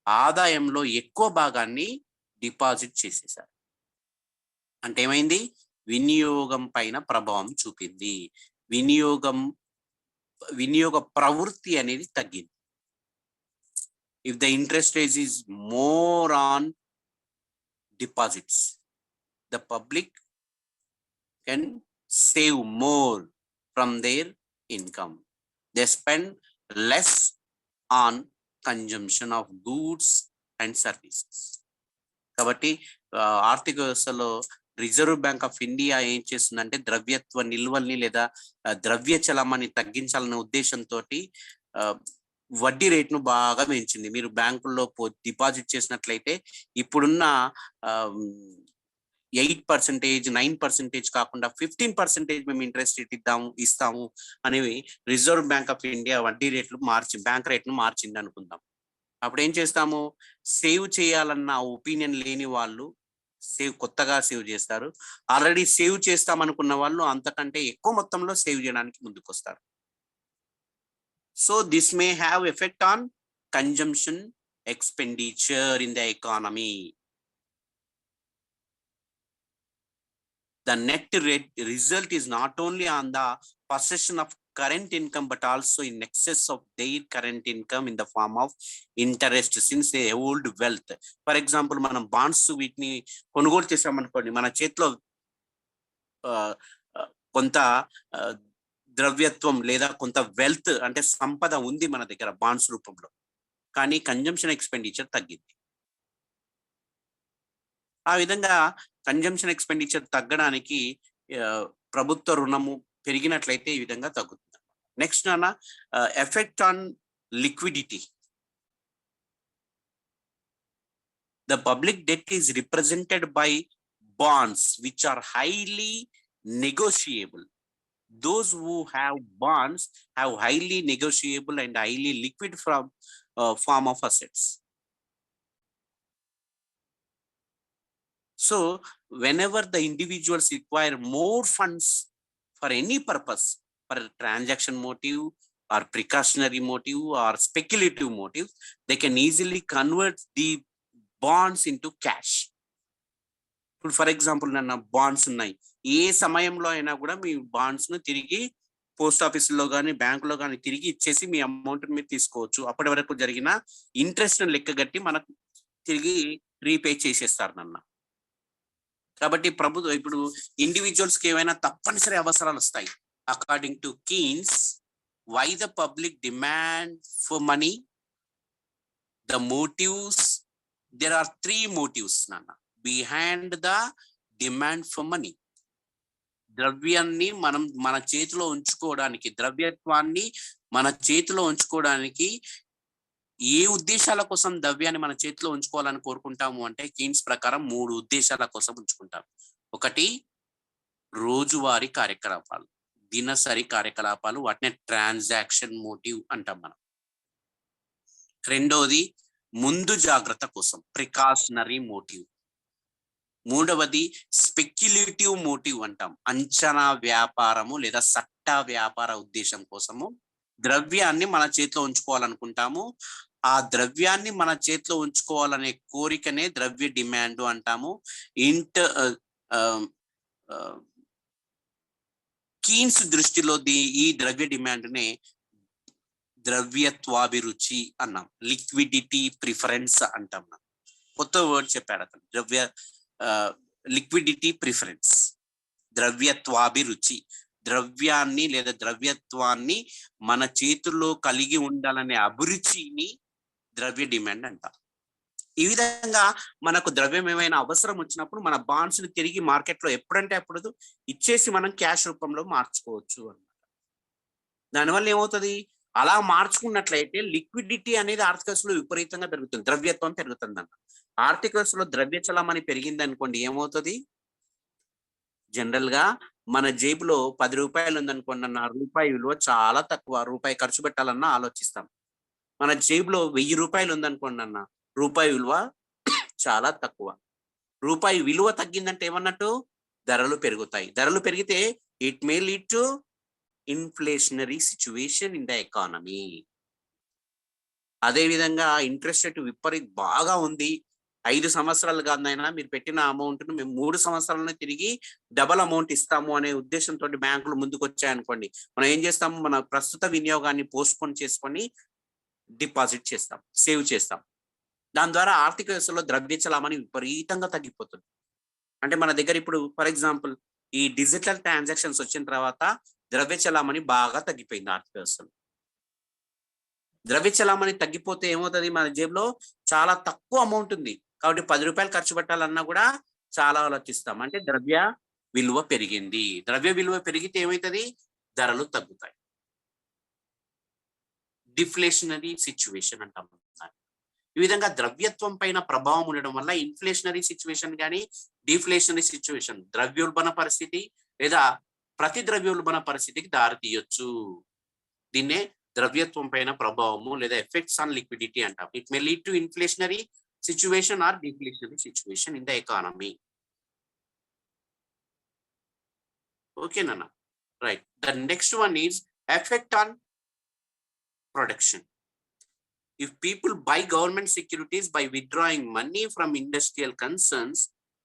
ఆదాయంలో ఎక్కువ భాగాన్ని డిపాజిట్ చేసేశారు. అంటే ఏమైంది? వినియోగం పైన ప్రభావం చూపింది. వినియోగ ప్రవృత్తి అనేది తగ్గింది. If the interest rate is more on deposits, the public can save more from their income. They spend less on consumption of goods and services. కాబట్టి ఆర్థిక వ్యవస్థలో రిజర్వ్ బ్యాంక్ ఆఫ్ ఇండియా ఏం చేస్తుందంటే ద్రవ్యత్వ నిల్వల్ని లేదా ద్రవ్య చలనాన్ని తగ్గించాలనే ఉద్దేశంతో వడ్డీ రేట్ను బాగా పెంచింది. మీరు బ్యాంకుల్లో డిపాజిట్ చేసినట్లయితే ఇప్పుడున్న 8%, 9% కాకుండా 15% మేము ఇంట్రెస్ట్ రేట్ ఇస్తాము అనేవి రిజర్వ్ బ్యాంక్ ఆఫ్ ఇండియా వడ్డీ రేట్లు బ్యాంక్ రేట్ను మార్చింది అనుకుందాం. అప్పుడు ఏం చేస్తాము? సేవ్ చేయాలన్న ఒపీనియన్ లేని వాళ్ళు కొత్తగా సేవ్ చేస్తారు. ఆల్రెడీ సేవ్ చేస్తాం అనుకున్న వాళ్ళు అంతకంటే ఎక్కువ మొత్తంలో సేవ్ చేయడానికి ముందుకొస్తారు. So this may have effect on consumption expenditure in the economy. The net result is not only on the possession of current income but also in excess of their current income in the form of interest since they hold wealth. For example, మనం bonds వీటిని కొనుగోలు చేసామనుకోండి, మన చేతిలో కొంత ద్రవ్యత్వం లేదా కొంత వెల్త్ అంటే సంపద ఉంది మన దగ్గర బాండ్స్ రూపంలో, కానీ కన్జంప్షన్ ఎక్స్పెండిచర్ తగ్గింది. ఆ విధంగా కన్జంప్షన్ ఎక్స్పెండిచర్ తగ్గడానికి ప్రభుత్వ రుణము పెరిగినట్లయితే ఈ విధంగా తగ్గుతుంది. Next effect on liquidity. The public debt is represented by bonds which are highly negotiable. Those who have bonds have highly negotiable and highly liquid form of assets. So whenever the individuals require more funds for any purpose, for a transaction motive or precautionary motive or speculative motive, they can easily convert the bonds into cash. For example నన్న bonds ఉన్నాయి, ఏ సమయంలో అయినా కూడా మీ bonds ను తిరిగి post ఆఫీసులో కానీ బ్యాంకులో కానీ తిరిగి ఇచ్చేసి మీ అమౌంట్ మీరు తీసుకోవచ్చు. అప్పటి వరకు జరిగిన ఇంట్రెస్ట్ లెక్కగట్టి మనకు తిరిగి రీపే చేసేస్తారు నన్న. కాబట్టి ప్రభుత్వం ఇప్పుడు ఇండివిజువల్స్ కి ఏమైనా తప్పనిసరి అవసరాలు వస్తాయి. According to Keynes, why the public demand for money, the motives, there are 3 motives నాన్న behind the demand for money. ద్రవ్యాన్ని మనం మన చేతిలో ఉంచుకోవడానికి, ద్రవ్యత్వాన్ని మన చేతిలో ఉంచుకోవడానికి ఏ ఉద్దేశాల కోసం ద్రవ్యాన్ని మన చేతిలో ఉంచుకోవాలని కోరుకుంటాము అంటే కీన్స్ ప్రకారం 3 ఉద్దేశాల కోసం ఉంచుకుంటాం. ఒకటి రోజువారీ కార్యకలాపాలు, దినసరి కార్యకలాపాలు, వాటిని ట్రాన్సాక్షన్ మోటివ్ అంటాం మనం. రెండోది ముందు జాగ్రత్త కోసం, ప్రికాషనరీ మోటివ్. మూడవది స్పెక్యులేటివ్ మోటివ్ అంటాం, అంచనా వ్యాపారము లేదా సట్టా వ్యాపార ఉద్దేశం కోసము ద్రవ్యాన్ని మన చేతిలో ఉంచుకోవాలనుకుంటాము. ఆ ద్రవ్యాన్ని మన చేతిలో ఉంచుకోవాలనే కోరికనే ద్రవ్య డిమాండ్ అంటాము. కీన్స్ దృష్టిలో ఈ ద్రవ్య డిమాండ్ నే ద్రవ్యత్వాభిరుచి అన్నాం, లిక్విడిటీ ప్రిఫరెన్స్ అంటాం. కొత్త వర్డ్ చెప్పాడు అతను, లిక్విడిటీ ప్రిఫరెన్స్, ద్రవ్యత్వాభిరుచి, ద్రవ్యాన్ని లేదా ద్రవ్యత్వాన్ని మన చేతుల్లో కలిగి ఉండాలనే అభిరుచిని ద్రవ్య డిమాండ్ అంటారు. ఈ విధంగా మనకు ద్రవ్యం ఏమైనా అవసరం వచ్చినప్పుడు మన బాండ్స్ ని తిరిగి మార్కెట్లో ఎప్పుడంటే అప్పుడు ఇచ్చేసి మనం క్యాష్ రూపంలో మార్చుకోవచ్చు అన్నమాట. దానివల్ల ఏమవుతుంది, అలా మార్చుకున్నట్లయితే లిక్విడిటీ అనేది ఆర్థిక వ్యవస్థలో విపరీతంగా పెరుగుతుంది, ద్రవ్యత్వం పెరుగుతుంది అన్న. ఆర్థిక వ్యవస్థలో ద్రవ్య చలామణి పెరిగింది అనుకోండి, ఏమవుతుంది, జనరల్ గా మన జేబులో 10 రూపాయలు ఉందనుకోండి అన్న, రూపాయి విలువ చాలా తక్కువ, రూపాయి ఖర్చు పెట్టాలన్నా ఆలోచిస్తాం. మన జేబులో 1000 రూపాయలు ఉందనుకోండి అన్న, రూపాయి విలువ చాలా తక్కువ. రూపాయి విలువ తగ్గిందంటే ఏమన్నట్టు, ధరలు పెరుగుతాయి. ధరలు పెరిగితే it may lead to inflationary situation in the economy. అదే విధంగా ఇంట్రెస్ట్ రేట్ బాగా ఉంది, 5 సంవత్సరాలు కాదైనా మీరు పెట్టిన అమౌంట్ ను మేము 3 సంవత్సరాలను తిరిగి డబల్ అమౌంట్ ఇస్తాము అనే ఉద్దేశంతో బ్యాంకులు ముందుకు వచ్చాయనుకోండి, మనం ఏం చేస్తాము, మన ప్రస్తుత వినియోగాన్ని పోస్ట్పోన్ చేసుకొని డిపాజిట్ చేస్తాం, సేవ్ చేస్తాం. దాని ద్వారా ఆర్థిక వ్యవస్థలో ద్రవ్య చలామణి విపరీతంగా తగ్గిపోతుంది. అంటే మన దగ్గర ఇప్పుడు ఫర్ ఎగ్జాంపుల్ ఈ డిజిటల్ ట్రాన్సాక్షన్స్ వచ్చిన తర్వాత ద్రవ్య చలామణి బాగా తగ్గిపోయింది ఆర్థిక వ్యవస్థలో. ద్రవ్య చలామణి తగ్గిపోతే ఏమవుతుంది, మన జేబులో చాలా తక్కువ అమౌంట్ ఉంది కాబట్టి 10 రూపాయలు ఖర్చు పెట్టాలన్నా కూడా చాలా ఆలోచిస్తాం. అంటే ద్రవ్య విలువ పెరిగింది. ద్రవ్య విలువ పెరిగితే ఏమవుతుంది, ధరలు తగ్గుతాయి. డిఫ్లేషనరీ సిచ్యువేషన్ అంటాం. ఈ విధంగా ద్రవ్యత్వం పైన ప్రభావం ఉండడం వల్ల ఇన్ఫ్లేషనరీ సిచ్యువేషన్ కానీ డిఫ్లేషనరీ సిచ్యువేషన్, ద్రవ్యోల్బణ పరిస్థితి లేదా ప్రతి ద్రవ్యోల్బణ పరిస్థితికి దారి తీయొచ్చు. దీన్నే ద్రవ్యత్వం పైన ప్రభావము లేదా ఎఫెక్ట్స్ ఆన్ లిక్విడిటీ అంటాం. It may lead to inflationary situation or deflationary situation in the economy. ఓకేనా, right. The next one is effect on production. If people buy government securities by withdrawing money from industrial concerns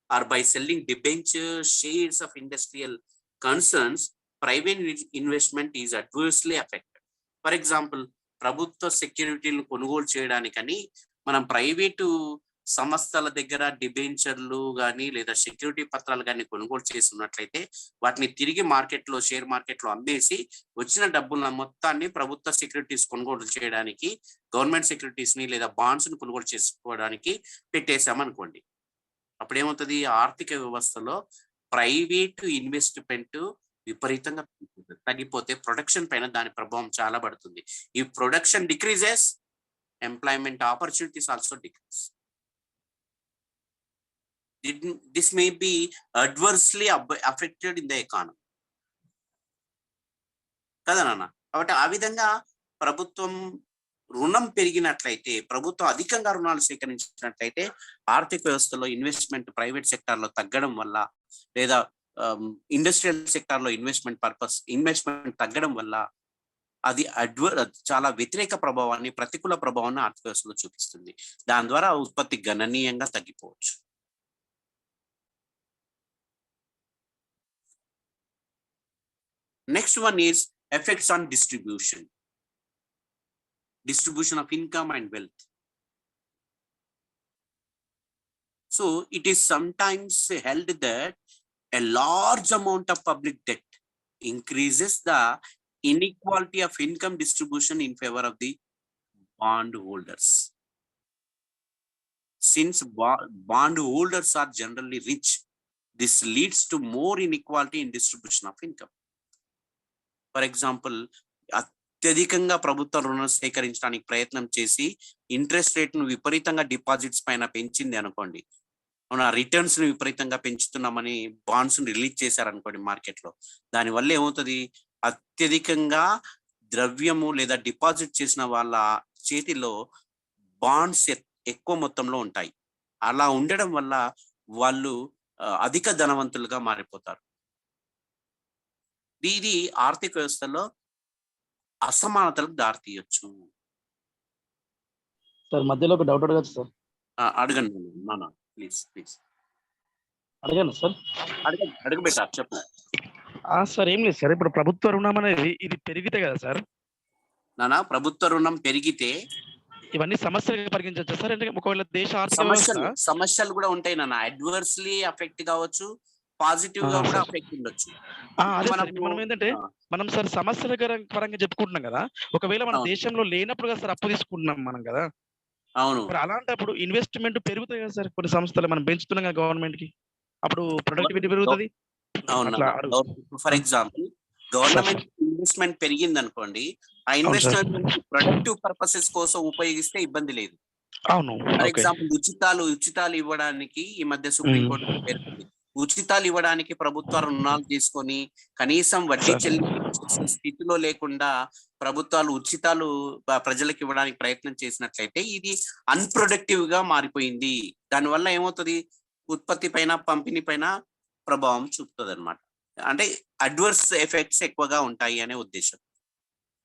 or by selling debentures, shares of industrial concerns, private investment is adversely affected. For example, ప్రభుత్వ సెక్యూరిటీలను కొనుగోలు చేయడానికని మనం private సంస్థల దగ్గర డిబెంచర్లు కానీ లేదా security పత్రాలు కానీ కొనుగోలు చేస్తున్నట్లయితే వాటిని తిరిగి మార్కెట్లో, షేర్ మార్కెట్లో అమ్మేసి వచ్చిన డబ్బుల మొత్తాన్ని ప్రభుత్వ సెక్యూరిటీస్ కొనుగోలు చేయడానికి, గవర్నమెంట్ సెక్యూరిటీస్ ని లేదా బాండ్స్ ని కొనుగోలు చేసుకోవడానికి పెట్టేశామనుకోండి, అప్పుడు ఏమవుతుంది, ఆర్థిక వ్యవస్థలో ప్రైవేటు ఇన్వెస్ట్మెంట్ విపరీతంగా తగ్గిపోతే ప్రొడక్షన్ పైన దాని ప్రభావం చాలా పడుతుంది. ఈ production decreases, employment opportunities also decrease. This may be adversely affected in the economy. కదా నాన్న. కాబట్టి ఆ విధంగా ప్రభుత్వం రుణం పెరిగినట్లయితే, ప్రభుత్వం అధికంగా రుణాలు సేకరించినట్లయితే ఆర్థిక వ్యవస్థలో ఇన్వెస్ట్మెంట్ ప్రైవేట్ సెక్టార్లో తగ్గడం వల్ల లేదా ఇండస్ట్రియల్ సెక్టార్లో ఇన్వెస్ట్మెంట్ తగ్గడం వల్ల అది చాలా వ్యతిరేక ప్రభావాన్ని, ప్రతికూల ప్రభావాన్ని ఆర్థిక వ్యవస్థలో చూపిస్తుంది. దాని ద్వారా ఉత్పత్తి గణనీయంగా తగ్గిపోవచ్చు. Next one is effects on distribution of income and wealth. So it is sometimes held that a large amount of public debt increases the inequality of income distribution in favor of the bond holders. Since bond holders are generally rich, this leads to more inequality in distribution of income. For example, అత్యధికంగా ప్రభుత్వ రుణం సేకరించడానికి ప్రయత్నం చేసి interest రేట్ను విపరీతంగా deposits పైన పెంచింది అనుకోండి, మన రిటర్న్స్ ని విపరీతంగా పెంచుతున్నామని బాండ్స్ ని రిలీజ్ చేశారనుకోండి మార్కెట్లో, దానివల్ల ఏమవుతుంది, అత్యధికంగా ద్రవ్యము లేదా డిపాజిట్ చేసిన వాళ్ళ చేతిలో బాండ్స్ ఎక్కువ మొత్తంలో ఉంటాయి. అలా ఉండడం వల్ల వాళ్ళు అధిక ధనవంతులుగా మారిపోతారు. ఇది ఆర్థిక వ్యవస్థలో అసమానతలకు దారితీయొచ్చు. సార్ మధ్యలో ఒక డౌట్ అడగచ్చు సార్? అడగండి నాన్న, ప్లీజ్ ప్లీజ్ అడగండి సార్. అడగబెట్టా, చెప్పు. సార్ ఏం లేదు సార్, ఇప్పుడు ప్రభుత్వ రుణం అనేది ఇది పెరిగితే కదా సార్ నాన్న, ప్రభుత్వ రుణం పెరిగితే ఇవన్నీ సమస్యలుగా పరిగణించవచ్చా సార్? అంటే ఒకవేళ దేశ ఆర్థిక వ్యవస్థ సమస్యలు కూడా ఉంటాయి నాన్న. అడ్వర్స్లీ అఫెక్ట్ కావచ్చు, పాజిటివ్ గా కూడా సార్. అఫెక్ట్ ఉండొచ్చు. అదే సార్. మనము మనం ఏంటంటే మనం సార్ సమస్యల పరంగా చెప్పుకుంటున్నాం కదా! ఒకవేళ మన అవును దేశంలో లేనప్పుడు కదా సార్ అప్పు తీసుకుంటున్నాం మనం కదా! అవును మరి అలాంటప్పుడు ఇన్వెస్ట్‌మెంట్ పెరుగుతాయి కదా సార్ కొన్ని సంస్థలు మనం పెంచుతున్నాం కదా గవర్నమెంట్‌కి. అప్పుడు ప్రొడక్టివిటీ పెరుగుతది. అట్లా అవునన్నా. ఫర్ ఆ! Example sir government sir. Investment పెరిగిందనుకోండి. ఆ అవును సార్. ఇన్వెస్ట్‌మెంట్ ప్రొడక్టివ్ పర్పసెస్ కోసం ఉపయోగిస్తే ఇబ్బంది లేదు. అవును. For okay. ఎగ్జాంపుల్ ఉచితాలు ఇవ్వడానికి ఈ మధ్య సుప్రీం హ్మ్. కోర్టు పేర్కొంది. ఉచితాలు ఇవ్వడానికి ప్రభుత్వాలు రుణాలు తీసుకొని కనీసం వడ్డీ సార్. చెల్లించే స్థితిలో లేకుండా ప్రభుత్వాలు ఉచితాలు ప్రజలకు ఇవ్వడానికి ప్రయత్నం చేసినట్లయితే ఇది అన్‌ప్రొడక్టివ్ గా మారిపోయింది. దానివల్ల ఏమవుతది? ఉత్పత్తి పైన, పంపిణీ పైన ప్రభావం చూపుతదన్నమాట. అంటే అడ్వర్స్ ఎఫెక్ట్స్ ఎక్కువగా ఉంటాయి అనే ఉద్దేశ్యం.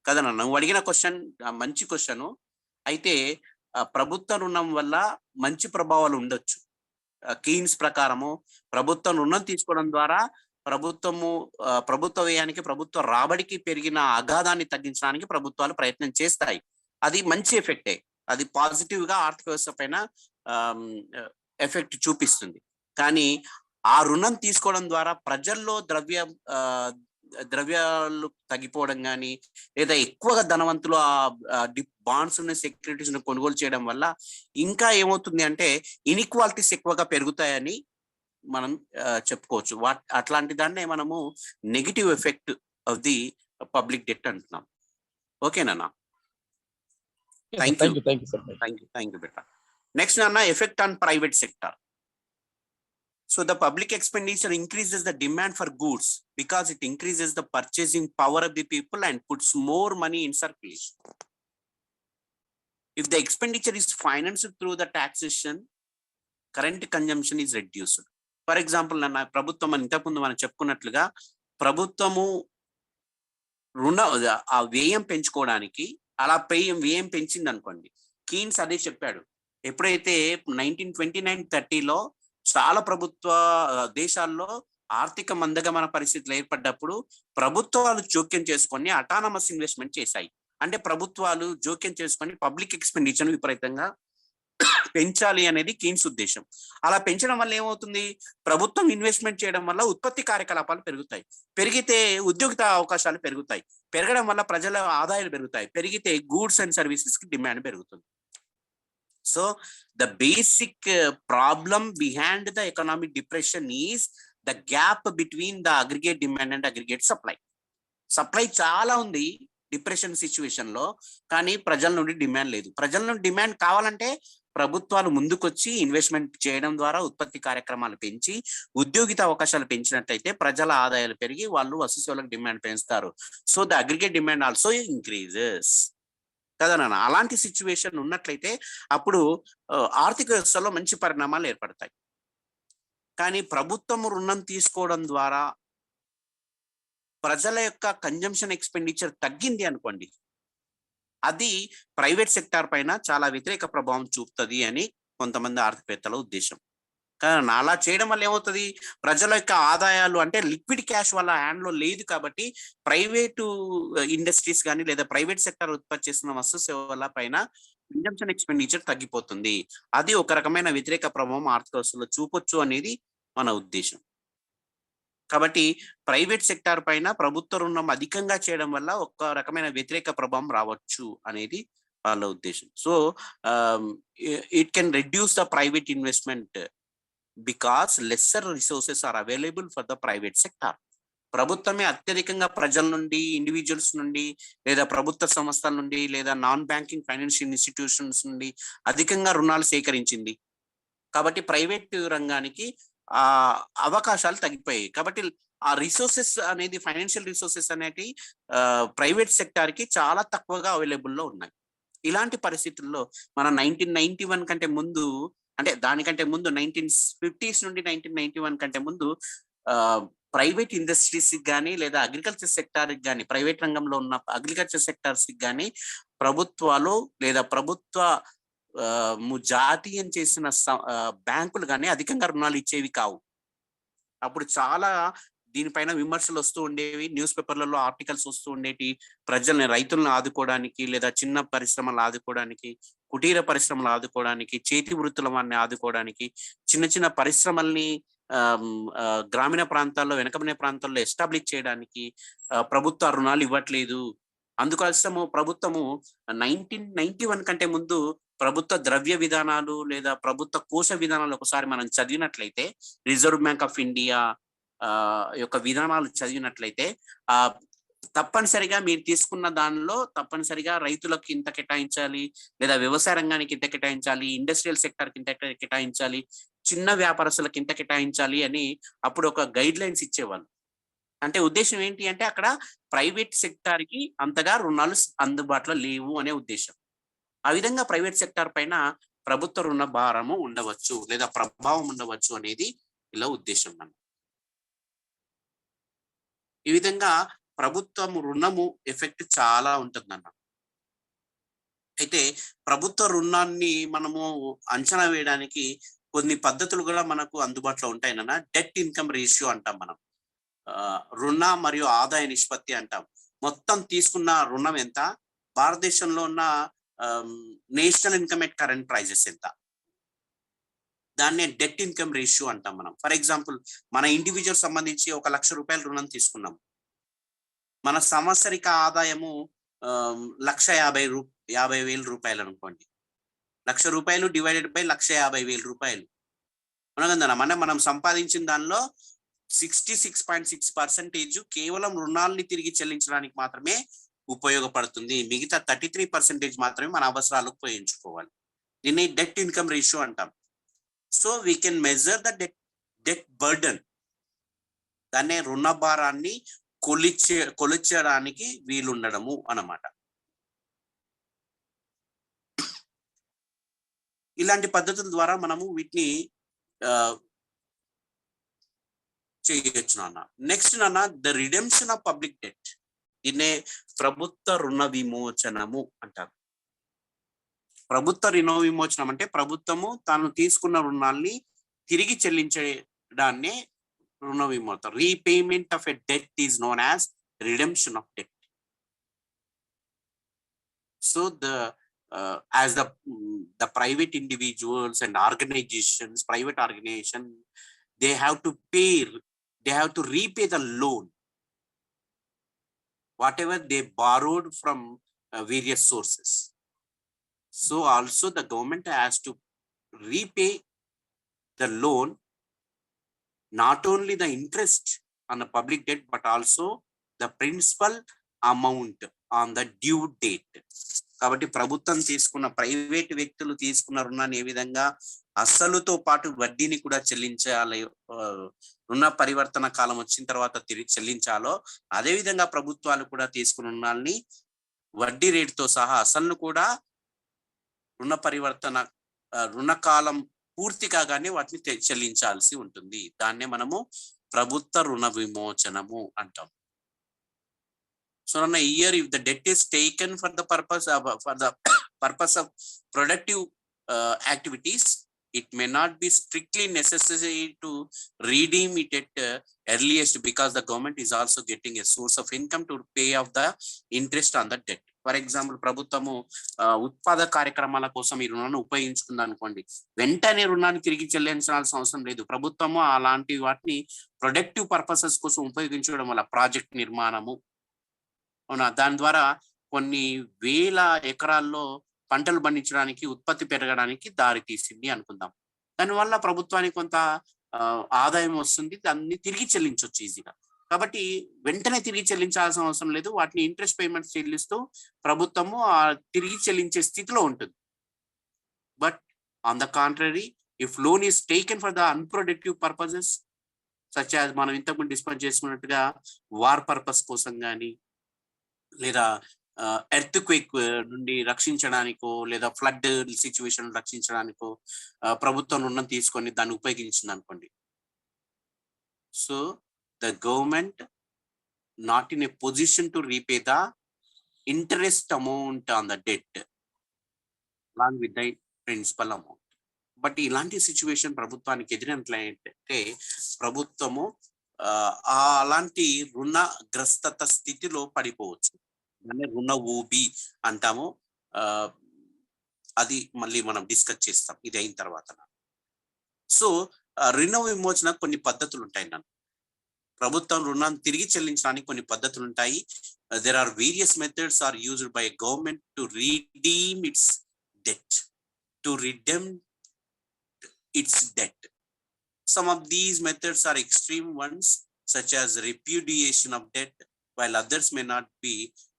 కదా నాన్న? నువ్వు అడిగిన క్వెషన్ మంచి క్వెషను. అయితే ప్రభుత్వ రుణం వల్ల మంచి ప్రభావాలు ఉండొచ్చు. కీన్స్ ప్రకారము ప్రభుత్వం రుణం తీసుకోవడం ద్వారా ప్రభుత్వ వ్యయానికి, ప్రభుత్వ రాబడికి పెరిగిన అగాధాన్ని తగ్గించడానికి ప్రభుత్వాలు ప్రయత్నం చేస్తాయి. అది మంచి ఎఫెక్టే. అది పాజిటివ్‌గా ఆర్థిక వ్యవస్థ పైన ఆహ్, ఎఫెక్ట్ చూపిస్తుంది. కానీ ఆ రుణం తీసుకోవడం ద్వారా ప్రజల్లో ద్రవ్యాలు తగ్గిపోవడం గాని, లేదా ఎక్కువగా ధనవంతులు బాండ్స్‌ని, సెక్యూరిటీస్‌ని కొనుగోలు చేయడం వల్ల ఇంకా ఏమవుతుంది అంటే ఇన్‌ఈక్వాలిటీస్ ఎక్కువగా పెరుగుతాయని మనం చెప్పుకోవచ్చు. అట్లాంటి దాన్నే మనము negative effect of the public debt అంటున్నాం. ఓకేనా? Okay sir. Thank you. Thank you sir. Thank you బేటా. నెక్స్ట్ నాన్న effect on private sector. So the public expenditure increases the demand for goods because it increases the purchasing power of the people and puts more money in circulation. If the expenditure is financed through the taxation, current consumption is reduced. For example, ప్రభుత్వం ఇంతకుముందు మనం చెప్పుకున్నట్లుగా ప్రభుత్వము ఆ వ్యయం పెంచుకోవడానికి వ్యయం పెంచింది అనుకోండి. కీన్స్ అదే చెప్పాడు. ఎప్పుడైతే 1929-30లో చాలా దేశాల్లో ఆర్థిక మందగమన పరిస్థితులు ఏర్పడ్డప్పుడు ప్రభుత్వాలు జోక్యం చేసుకొని అటానమస్ ఇన్వెస్ట్మెంట్ చేశాయి. అంటే ప్రభుత్వాలు జోక్యం చేసుకొని పబ్లిక్ ఎక్స్‌పెండిచర్ విపరీతంగా పెంచాలి అనేది కీన్స్ ఉద్దేశం. అలా పెంచడం వల్ల ఏమవుతుంది? ప్రభుత్వం ఇన్వెస్ట్మెంట్ చేయడం వల్ల ఉత్పత్తి కార్యకలాపాలు పెరుగుతాయి. పెరిగితే ఉద్యోగిత అవకాశాలు పెరుగుతాయి. పెరగడం వల్ల ప్రజల ఆదాయాలు పెరుగుతాయి. పెరిగితే గూడ్స్ అండ్ సర్వీసెస్ కి డిమాండ్ పెరుగుతుంది. So the basic problem behind the economic depression is the gap between the aggregate demand and aggregate supply. Supply చాలా ఉంది డిప్రెషన్ సిచ్యువేషన్ లో, కానీ ప్రజల నుండి డిమాండ్ లేదు. ప్రజల నుండి డిమాండ్ కావాలంటే ప్రభుత్వాలు ముందుకొచ్చి ఇన్వెస్ట్మెంట్ చేయడం ద్వారా ఉత్పత్తి కార్యక్రమాలు పెంచి ఉద్యోగిత అవకాశాలు పెంచినట్లయితే ప్రజల ఆదాయాలు పెరిగి వాళ్ళు వస్తు సేవలకు డిమాండ్ పెంచుతారు. So the aggregate demand also increases కదా నాన్న. అలాంటి సిచ్యువేషన్ ఉన్నట్లయితే అప్పుడు ఆర్థిక వ్యవస్థలో మంచి పరిణామాలు ఏర్పడతాయి. కానీ ప్రభుత్వం రుణం తీసుకోవడం ద్వారా ప్రజల యొక్క కన్జంప్షన్ ఎక్స్‌పెండిచర్ తగ్గింది అనుకోండి, అది ప్రైవేట్ సెక్టార్ పైన చాలా వ్యతిరేక ప్రభావం చూపుతది అని కొంతమంది ఆర్థికవేత్తల ఉద్దేశం. కానీ అలా చేయడం వల్ల ఏమవుతది? ప్రజల యొక్క ఆదాయాలు అంటే లిక్విడ్ క్యాష్ వాళ్ళ హ్యాండ్‌లో లేదు కాబట్టి ప్రైవేటు ఇండస్ట్రీస్ గాని లేదా ప్రైవేట్ సెక్టార్ ఉత్పత్తి చేస్తున్న వస్తు సేవల పైన కన్జంప్షన్ ఎక్స్‌పెండిచర్ తగ్గిపోతుంది. అది ఒక రకమైన వ్యతిరేక ప్రభావం ఆర్థిక వ్యవస్థలో చూపొచ్చు అనేది మన ఉద్దేశం. కాబట్టి ప్రైవేట్ సెక్టార్ పైన ప్రభుత్వ రుణం అధికంగా చేయడం వల్ల ఒక రకమైన వ్యతిరేక ప్రభావం రావచ్చు అనేది వాళ్ళ ఉద్దేశం. So it can reduce the private investment because lesser resources are available for the private sector. ప్రభుత్వమే అత్యధికంగా ప్రజల నుండి, ఇండివిజువల్స్ నుండి, లేదా ప్రభుత్వ సంస్థల నుండి, లేదా నాన్ బ్యాంకింగ్ ఫైనాన్షియల్ ఇన్స్టిట్యూషన్స్ నుండి అధికంగా రుణాలు సేకరించింది. కాబట్టి ప్రైవేట్ రంగానికి అవకాశాలు తగ్గిపోయాయి. కాబట్టి ఆ రిసోర్సెస్ అనేది, ఫైనాన్షియల్ రిసోర్సెస్ అనేటివి ప్రైవేట్ సెక్టార్ కి చాలా తక్కువగా అవైలబుల్లో ఉన్నాయి. ఇలాంటి పరిస్థితుల్లో మన 1991 కంటే ముందు, అంటే దానికంటే ముందు 1950s నుండి 1991 కంటే ముందు ప్రైవేట్ ఇండస్ట్రీస్ కానీ లేదా అగ్రికల్చర్ సెక్టార్ కానీ, ప్రైవేట్ రంగంలో ఉన్న అగ్రికల్చర్ సెక్టార్స్ కానీ ప్రభుత్వాలు లేదా జాతీయం చేసిన బ్యాంకులు కానీ అధికంగా రుణాలు ఇచ్చేవి కావు. అప్పుడు చాలా దీనిపైన విమర్శలు వస్తూ ఉండేవి, న్యూస్ పేపర్లలో ఆర్టికల్స్ వస్తూ ఉండేటి. ప్రజల్ని, రైతులను ఆదుకోవడానికి, లేదా చిన్న పరిశ్రమలు ఆదుకోవడానికి, కుటీర పరిశ్రమలు ఆదుకోవడానికి, చేతి వృత్తుల వారిని ఆదుకోవడానికి, చిన్న చిన్న పరిశ్రమల్ని గ్రామీణ ప్రాంతాల్లో, వెనకబడిన ప్రాంతాల్లో ఎస్టాబ్లిష్ చేయడానికి ప్రభుత్వ రుణాలు ఇవ్వట్లేదు. అందుకోసము ప్రభుత్వము 1991 కంటే ముందు ప్రభుత్వ ద్రవ్య విధానాలు లేదా ప్రభుత్వ కోశ విధానాలు ఒకసారి మనం చదివినట్లయితే, రిజర్వ్ బ్యాంక్ ఆఫ్ ఇండియా యొక్క విధానాలు చదివినట్లయితే తప్పనిసరిగా మీరు తీసుకున్న దానిలో తప్పనిసరిగా రైతులకు ఇంత కేటాయించాలి, లేదా వ్యవసాయ రంగానికి ఇంత కేటాయించాలి, ఇండస్ట్రియల్ సెక్టర్ కి ఇంత కేటాయించాలి, చిన్న వ్యాపారస్తులకు ఇంత కేటాయించాలి అని అప్పుడు ఒక గైడ్ లైన్స్ ఇచ్చేవాళ్ళు. అంటే ఉద్దేశం ఏంటి అంటే అక్కడ ప్రైవేట్ సెక్టార్ కి అంతగా రుణాలు అందుబాటులో లేవు అనే ఉద్దేశం. ఆ విధంగా ప్రైవేట్ సెక్టార్ పైన ప్రభుత్వ రుణ భారము ఉండవచ్చు లేదా ప్రభావం ఉండవచ్చు అనేది ఇలా ఉద్దేశం అన్నమాట. ఈ విధంగా ప్రభుత్వం రుణము ఎఫెక్ట్ చాలా ఉంటుందన్న. అయితే ప్రభుత్వ రుణాన్ని మనము అంచనా వేయడానికి కొన్ని పద్ధతులు కూడా మనకు అందుబాటులో ఉంటాయన్న. డెట్ ఇన్కమ్ రేషియో అంటాం మనం, రుణ మరియు ఆదాయ నిష్పత్తి అంటాం. మొత్తం తీసుకున్న రుణం ఎంత, భారతదేశంలో ఉన్న national income at current prices ఎంత, దాన్నే డెట్ ఇన్కమ్ రేషియో అంటాం మనం. ఫర్ ఎగ్జాంపుల్, మన ఇండివిజువల్ సంబంధించి 1 లక్ష రూపాయల రుణం తీసుకున్నాం. మన సంవత్సరిక ఆదాయము 1,50,000 రూపాయలు అనుకోండి. 1,00,000 రూపాయలు డివైడెడ్ బై 1,50,000 రూపాయలు అనగందనం. అంటే మనం సంపాదించిన దానిలో 66.6% కేవలం రుణాలని తిరిగి చెల్లించడానికి మాత్రమే ఉపయోగపడుతుంది. మిగతా 33% మాత్రమే మన అవసరాలకు ఉపయోగించుకోవాలి. దీన్ని డెట్ ఇన్కమ్ రేషియో అంటాం. So we can measure the debt burden. దాన్నే రుణ భారాన్ని కొలిచడానికి వీలుండడము అన్నమాట. ఇలాంటి పద్ధతుల ద్వారా మనము వీటిని చేయొచ్చు నాన్న. నెక్స్ట్ నాన్న, the redemption of public debt. దీన్నే ప్రభుత్వ రుణ విమోచనము అంటారు. ప్రభుత్వ రుణ విమోచనం అంటే ప్రభుత్వము తాను తీసుకున్న రుణాల్ని తిరిగి చెల్లించడాన్ని రుణ విమోచన. Repayment of a debt is known as redemption of debt. So as the private individuals and organizations, private organization, they have to repay the loan whatever they borrowed from various sources. So also the government has to repay the loan, not only the interest on the public debt but also the principal amount on the due date. కాబట్టి ప్రభుత్వం తీసుకున్న, private వ్యక్తులు తీసుకున్న రుణాన్ని ఏ విధంగా అసలుతో పాటు వడ్డీని కూడా చెల్లించాలి, రుణ పరివర్తన కాలం వచ్చిన తర్వాత తిరిగి చెల్లించాలో, అదే విధంగా ప్రభుత్వాలు కూడా తీసుకున్న రుణాల్ని వడ్డీ రేటుతో సహా అసలును కూడా రుణ కాలం పూర్తి కాగానే వాటిని చెల్లించాల్సి ఉంటుంది. దాన్నే మనము ప్రభుత్వ రుణ విమోచనము అంటాం. So on a year, if the debt is taken for the purpose of productive activities, it may not be strictly necessary to redeem it at earliest, because the government is also getting a source of income to pay off the interest on the debt. For example, ప్రభుత్వము ఉత్పాద కార్యక్రమాల కోసం ఈ రుణాన్ని ఉపయోగించుకుంది అనుకోండి, వెంటనే రుణాన్ని తిరిగి చెల్లించాల్సిన అవసరం లేదు. ప్రభుత్వము అలాంటి వాటిని ప్రొడక్టివ్ పర్పసెస్ కోసం ఉపయోగించడం వల్ల, ప్రాజెక్ట్ నిర్మాణము, అవునా, దాని ద్వారా కొన్ని వేల ఎకరాల్లో పంటలు పండించడానికి, ఉత్పత్తి పెరగడానికి దారి తీసింది అనుకుందాం. దానివల్ల ప్రభుత్వానికి కొంత ఆదాయం వస్తుంది, దాన్ని తిరిగి చెల్లించవచ్చు ఈజీగా. కాబట్టి వెంటనే తిరిగి చెల్లించాల్సిన అవసరం లేదు. వాటిని ఇంట్రెస్ట్ పేమెంట్స్ చెల్లిస్తూ ప్రభుత్వము తిరిగి చెల్లించే స్థితిలో ఉంటుంది. But on the contrary, if loan is taken for the unproductive purposes such as మనం ఇంతకుముందు డిస్కస్ చేసుకున్నట్టుగా వార్ పర్పస్ కోసం కానీ, లేదా ఎర్త్ క్వేక్ నుండి రక్షించడానికో, లేదా ఫ్లడ్ సిచ్యువేషన్ రక్షించడానికో ప్రభుత్వం రుణం తీసుకొని దాన్ని ఉపయోగించింది అనుకోండి. So the government not in a position to repay the interest amount on the debt along with the principal amount. But ఇలాంటి సిచ్యువేషన్ ప్రభుత్వానికి ఎదిరినట్లయితే ప్రభుత్వము అలాంటి రుణగ్రస్తత స్థితిలో పడిపోవచ్చు. దాన్ని రుణ ఊబి అంటాము. అది మళ్ళీ మనం డిస్కస్ చేస్తాం ఇది అయిన తర్వాత. సో రుణ విమోచన కొన్ని పద్ధతులు ఉంటాయి నన్ను. ప్రభుత్వం రుణాన్ని తిరిగి చెల్లించడానికి కొన్ని పద్ధతులు ఉంటాయి. There are various methods are used by a government to redeem its debt, to redeem its debt. Some of these methods are extreme ones, such as repudiation of debt, while others may not be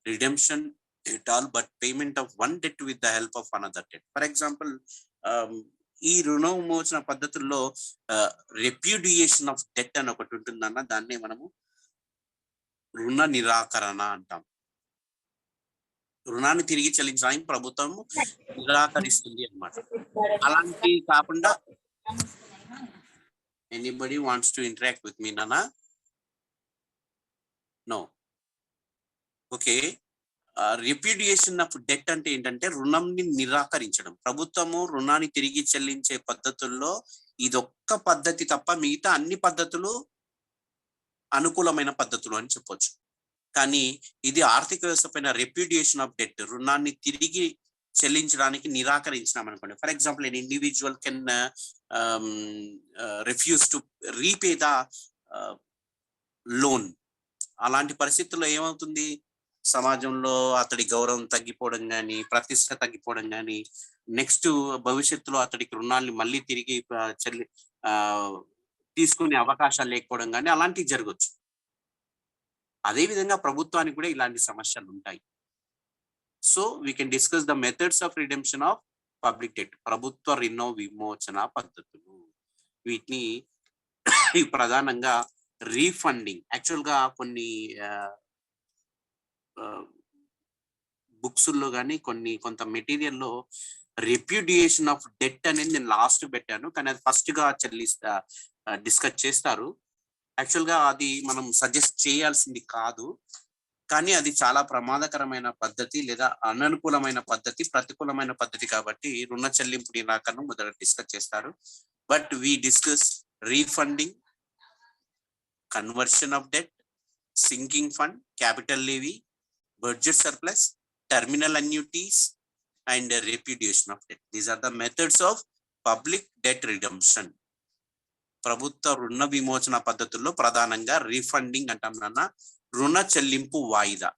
redemption at all, but payment of one debt with the help of another debt. For example, ఈ రుణ విమోచన పద్ధతుల్లో రెప్యూడియేషన్ of debt అని ఒకటి ఉంటుందన్న, దాన్నే మనము రుణ నిరాకరణ అంటాం. రుణాన్ని తిరిగి చెల్లించడానికి ప్రభుత్వం నిరాకరిస్తుంది అన్నమాట. అలాంటి కాకుండా anybody wants to interact with me నానా? No. Okay. Repudiation of debt అంటే ఏంటంటే రుణంని నిరాకరించడం. ప్రభుత్వము రుణాన్ని తిరిగి చెల్లించే పద్ధతుల్లో ఇదొక్క పద్ధతి తప్ప మిగతా అన్ని పద్ధతులు అనుకూలమైన పద్ధతులు అని చెప్పొచ్చు. కానీ ఇది ఆర్థిక వ్యవస్థ పైన రెప్యూడియేషన్ ఆఫ్ డెట్, రుణాన్ని తిరిగి చెల్లించడానికి నిరాకరించినాం అనుకోండి. For example an individual can refuse to repay the loan. అలాంటి పరిస్థితుల్లో ఏమవుతుంది, సమాజంలో అతడి గౌరవం తగ్గిపోవడం కానీ, ప్రతిష్ట తగ్గిపోవడం కానీ, నెక్స్ట్ భవిష్యత్తులో అతడికి రుణాన్ని మళ్ళీ తిరిగి తీసుకునే అవకాశాలు లేకపోవడం కానీ అలాంటివి జరగచ్చు. అదేవిధంగా ప్రభుత్వానికి కూడా ఇలాంటి సమస్యలు ఉంటాయి. So we can discuss the methods of redemption of public debt, ప్రభుత్వ రుణ విమోచన పద్ధతులు. వీటిని ప్రధానంగా రీఫండింగ్, యాక్చువల్గా కొన్ని బుక్స్ లో కానీ కొంత మెటీరియల్లో రెప్యూడియేషన్ ఆఫ్ డెట్ అనేది నేను లాస్ట్ పెట్టాను, కానీ అది ఫస్ట్ గా డిస్కస్ చేస్తారు. యాక్చువల్గా అది మనం సజెస్ట్ చేయాల్సింది కాదు, కానీ అది చాలా ప్రమాదకరమైన పద్ధతి లేదా అననుకూలమైన పద్ధతి, ప్రతికూలమైన పద్ధతి. కాబట్టి రుణ చెల్లింపు నిరాకరణ మొదట డిస్కస్ చేస్తారు. But we discuss refunding, conversion of debt, sinking fund, capital levy, budget surplus, terminal annuities, and repudiation of debt. These are the methods of public debt redemption. ప్రభుత్వ రుణ విమోచన పద్ధతుల్లో ప్రధానంగా రీఫండింగ్ అంటాం నాన్న, రుణ చెల్లింపు వాయిదా.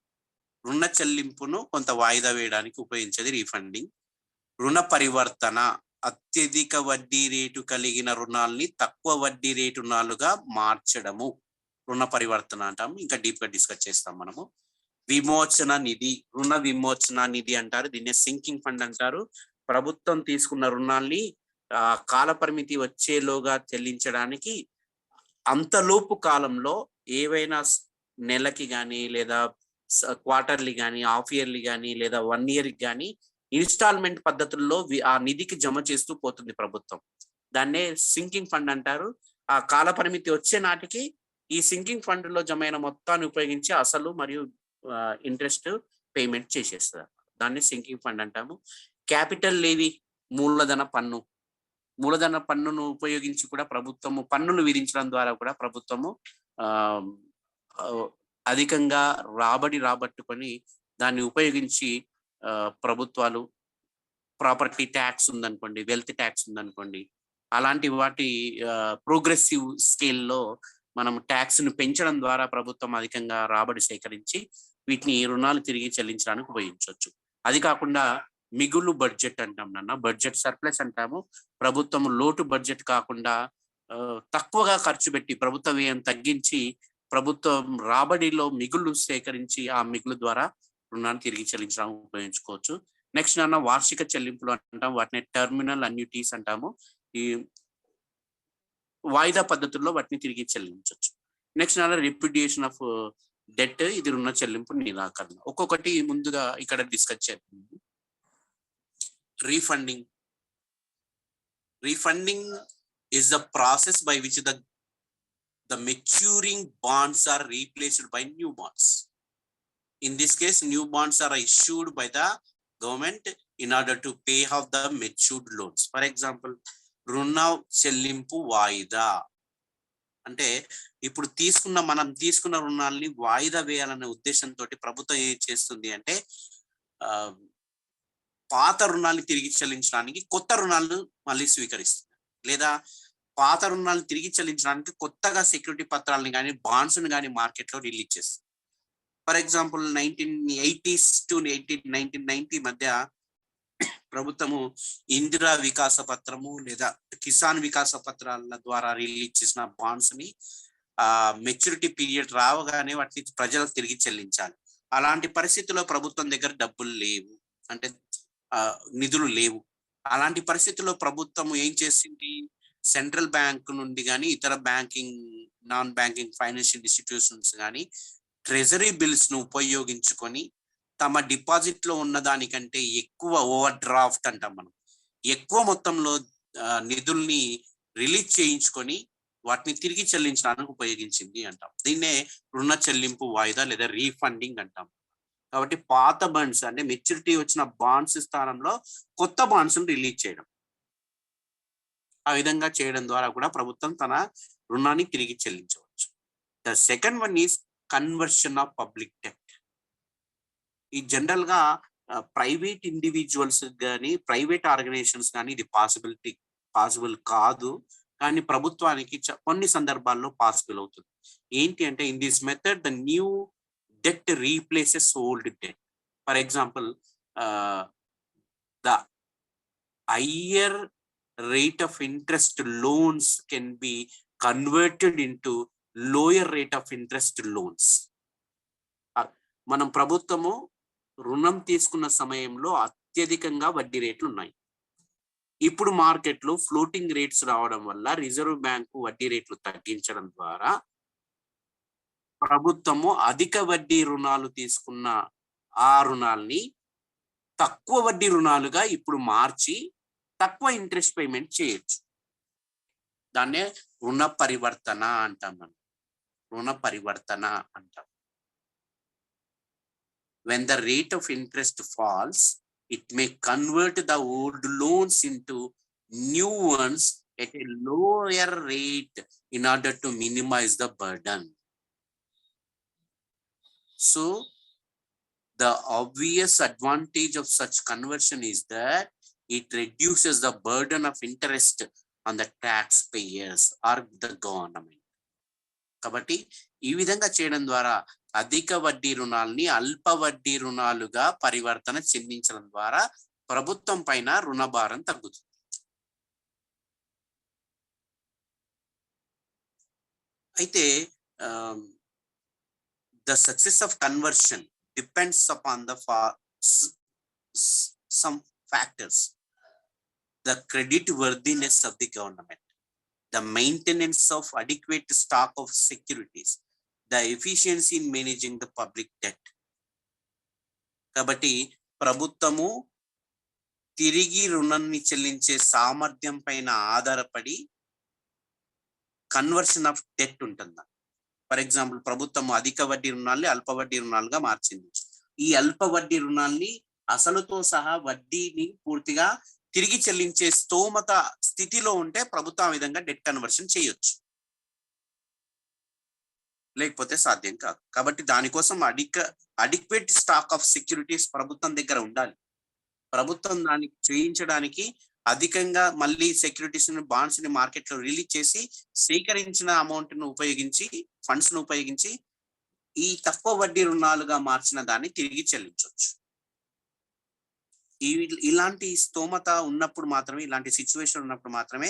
రుణ చెల్లింపును కొంత వాయిదా వేయడానికి ఉపయోగించేది రీఫండింగ్. రుణ పరివర్తన, అత్యధిక వడ్డీ రేటు కలిగిన రుణాల్ని తక్కువ వడ్డీ రేటు రుణాలుగా మార్చడము రుణ పరివర్తన అంటాం. ఇంకా డీప్ గా డిస్కస్ చేస్తాం మనము. విమోచన నిధి, రుణ విమోచన నిధి అంటారు, దీన్నే సింకింగ్ ఫండ్ అంటారు. ప్రభుత్వం తీసుకున్న రుణాల్ని కాల పరిమితి వచ్చేలోగా చెల్లించడానికి అంతలోపు కాలంలో ఏవైనా నెలకి కానీ లేదా క్వార్టర్లీ కానీ, హాఫ్ ఇయర్లీ కానీ లేదా 1 year కానీ ఇన్స్టాల్మెంట్ పద్ధతుల్లో ఆ నిధికి జమ చేస్తూ పోతుంది ప్రభుత్వం. దాన్నే సింకింగ్ ఫండ్ అంటారు. ఆ కాల పరిమితి వచ్చే నాటికి ఈ సింకింగ్ ఫండ్ లో జమ అయిన మొత్తాన్ని ఉపయోగించి అసలు మరియు ఇంట్రెస్ట్ పేమెంట్ చేసేస్తారు. దాన్ని సింకింగ్ ఫండ్ అంటాము. క్యాపిటల్ లేవి, మూలధన పన్ను. మూలధన పన్నును ఉపయోగించి కూడా ప్రభుత్వము పన్నులు విధించడం ద్వారా కూడా ప్రభుత్వము అధికంగా రాబట్టుకొని దాన్ని ఉపయోగించి ప్రభుత్వాలు ప్రాపర్టీ ట్యాక్స్ ఉందనుకోండి, వెల్త్ ట్యాక్స్ ఉందనుకోండి, అలాంటి వాటి ప్రోగ్రెసివ్ స్కేల్లో మనం ట్యాక్స్ ను పెంచడం ద్వారా ప్రభుత్వం అధికంగా రాబడి సేకరించి వీటిని రుణాలు తిరిగి చెల్లించడానికి ఉపయోగించవచ్చు. అది కాకుండా మిగులు బడ్జెట్ అంటాం నాన్న, బడ్జెట్ సర్ప్లస్ అంటాము. ప్రభుత్వం లోటు బడ్జెట్ కాకుండా తక్కువగా ఖర్చు పెట్టి ప్రభుత్వ వ్యయం తగ్గించి ప్రభుత్వం రాబడిలో మిగులు సేకరించి ఆ మిగులు ద్వారా రుణాన్ని తిరిగి చెల్లించడానికి ఉపయోగించుకోవచ్చు. నెక్స్ట్ నాన్న వార్షిక చెల్లింపులు అంటాం, వాటిని టర్మినల్ అన్యూటీస్ అంటాము. ఈ వాయిదా పద్ధతుల్లో వాటిని తిరిగి చెల్లించవచ్చు. నెక్స్ట్ నాన్న రిప్యూడియేషన్ ఆఫ్ డెట్, ఇది రుణ చెల్లింపు నిరాకరణ. ఒక్కొక్కటి ముందుగా ఇక్కడ డిస్కస్ చేద్దాం. Refunding. Refunding is the process by which the maturing bonds are replaced by new bonds. In this case, new bonds are issued by the government in order to pay off the matured loans. For example, రుణ చెల్లింపు వాయిదా అంటే ఇప్పుడు మనం తీసుకున్న రుణాలని వాయిదా వేయాలనే ఉద్దేశంతో ప్రభుత్వం ఏం చేస్తుంది అంటే పాత రుణాలను తిరిగి చెల్లించడానికి కొత్త రుణాలను మళ్ళీ స్వీకరిస్తుంది, లేదా పాత రుణాలను తిరిగి చెల్లించడానికి కొత్తగా సెక్యూరిటీ పత్రాలను కానీ బాండ్స్ కానీ మార్కెట్లో రిలీజ్ చేస్తుంది. ఫర్ ఎగ్జాంపుల్ 1980s టు 1990 మధ్య ప్రభుత్వము ఇందిరా వికాస పత్రము లేదా కిసాన్ వికాస పత్రాల ద్వారా రిలీజ్ చేసిన బాండ్స్ ని మెచ్యూరిటీ పీరియడ్ రావగానే వాటిని ప్రజలకు తిరిగి చెల్లించాలి. అలాంటి పరిస్థితుల్లో ప్రభుత్వం దగ్గర డబ్బులు లేవు, అంటే నిధులు లేవు. అలాంటి పరిస్థితుల్లో ప్రభుత్వం ఏం చేసింది, సెంట్రల్ బ్యాంక్ నుండి కానీ ఇతర నాన్ బ్యాంకింగ్ ఫైనాన్షియల్ ఇన్స్టిట్యూషన్స్ కానీ ట్రెజరీ బిల్స్ ను ఉపయోగించుకొని తమ డిపాజిట్ లో ఉన్న దానికంటే ఎక్కువ ఓవర్ డ్రాఫ్ట్ అంటాం మనం, ఎక్కువ మొత్తంలో నిధుల్ని రిలీజ్ చేయించుకొని వాటిని తిరిగి చెల్లించడానికి ఉపయోగించింది అంటాం. దీన్నే రుణ చెల్లింపు వాయిదా లేదా రీఫండింగ్ అంటాం. కాబట్టి పాత బాండ్స్ అంటే మెచ్యూరిటీ వచ్చిన బాండ్స్ స్థానంలో కొత్త బాండ్స్ రిలీజ్ చేయడం, ఆ విధంగా చేయడం ద్వారా కూడా ప్రభుత్వం తన రుణాన్ని తిరిగి చెల్లించవచ్చు. The second one is conversion of public debt. ఈ జనరల్ గా ప్రైవేట్ ఇండివిజువల్స్ కానీ ప్రైవేట్ ఆర్గనైజేషన్స్ కానీ ఇది పాసిబుల్ కాదు, కానీ ప్రభుత్వానికి కొన్ని సందర్భాల్లో పాసిబుల్ అవుతుంది. ఏంటి అంటే in this method the new debt replaces old debt. For example the higher rate of interest loans can be converted into lower rate of interest loans. మనం ప్రభుత్వము రుణం తీసుకున్న సమయంలో అత్యధికంగా వడ్డీ రేట్లు ఉన్నాయి. ఇప్పుడు మార్కెట్లో ఫ్లోటింగ్ రేట్స్ రావడం వల్ల రిజర్వ్ బ్యాంకు వడ్డీ రేట్లు తగ్గించడం ద్వారా ప్రభుత్వము అధిక వడ్డీ రుణాలు తీసుకున్న ఆ రుణాల్ని తక్కువ వడ్డీ రుణాలుగా ఇప్పుడు మార్చి తక్కువ ఇంట్రెస్ట్ పేమెంట్ చేయొచ్చు. దాన్నే రుణ పరివర్తన అంటాం మనం, రుణ పరివర్తన అంటాం. When the rate of interest falls, it may convert the old loans into new ones at a lower rate in order to minimize the burden. So the obvious advantage of such conversion is that it reduces the burden of interest on the taxpayers or the government. కాబట్టి ఈ విధంగా చేయడం ద్వారా అధిక వడ్డీ రుణాలని అల్ప వడ్డీ రుణాలుగా పరివర్తన చెందించడం ద్వారా ప్రభుత్వం పైన రుణ భారం తగ్గుతుంది. అయితే the success of conversion depends upon some factors: the credit worthiness of the government, the maintenance of adequate stock of securities, the efficiency in managing the public debt. కాబట్టి ప్రభుత్వము తిరిగి రుణాన్ని చెల్లించే సామర్థ్యం పైన ఆధారపడి కన్వర్షన్ ఆఫ్ డెట్ ఉంటుంది. For example ప్రభుత్వం అధిక వడ్డీ రుణాల్ని అల్ప వడ్డీ రుణాలుగా మార్చింది. ఈ అల్ప వడ్డీ రుణాల్ని అసలుతో సహా వడ్డీని పూర్తిగా తిరిగి చెల్లించే స్తోమత స్థితిలో ఉంటే ప్రభుత్వం ఆ విధంగా డెట్ కన్వర్షన్ చేయొచ్చు, లేకపోతే సాధ్యం కాదు. కాబట్టి దానికోసం అడిక్వేట్ స్టాక్ ఆఫ్ సెక్యూరిటీస్ ప్రభుత్వం దగ్గర ఉండాలి. ప్రభుత్వం దాన్ని చేయించడానికి అధికంగా మళ్ళీ సెక్యూరిటీస్ బాండ్స్ ని మార్కెట్ లో రిలీజ్ చేసి సేకరించిన అమౌంట్ ను ఉపయోగించి ఫండ్స్ ను ఉపయోగించి ఈ తక్కువ వడ్డీ రుణాలుగా మార్చిన దాన్ని తిరిగి చెల్లించవచ్చు. ఇలాంటి స్తోమత ఉన్నప్పుడు మాత్రమే, ఇలాంటి సిచ్యువేషన్ ఉన్నప్పుడు మాత్రమే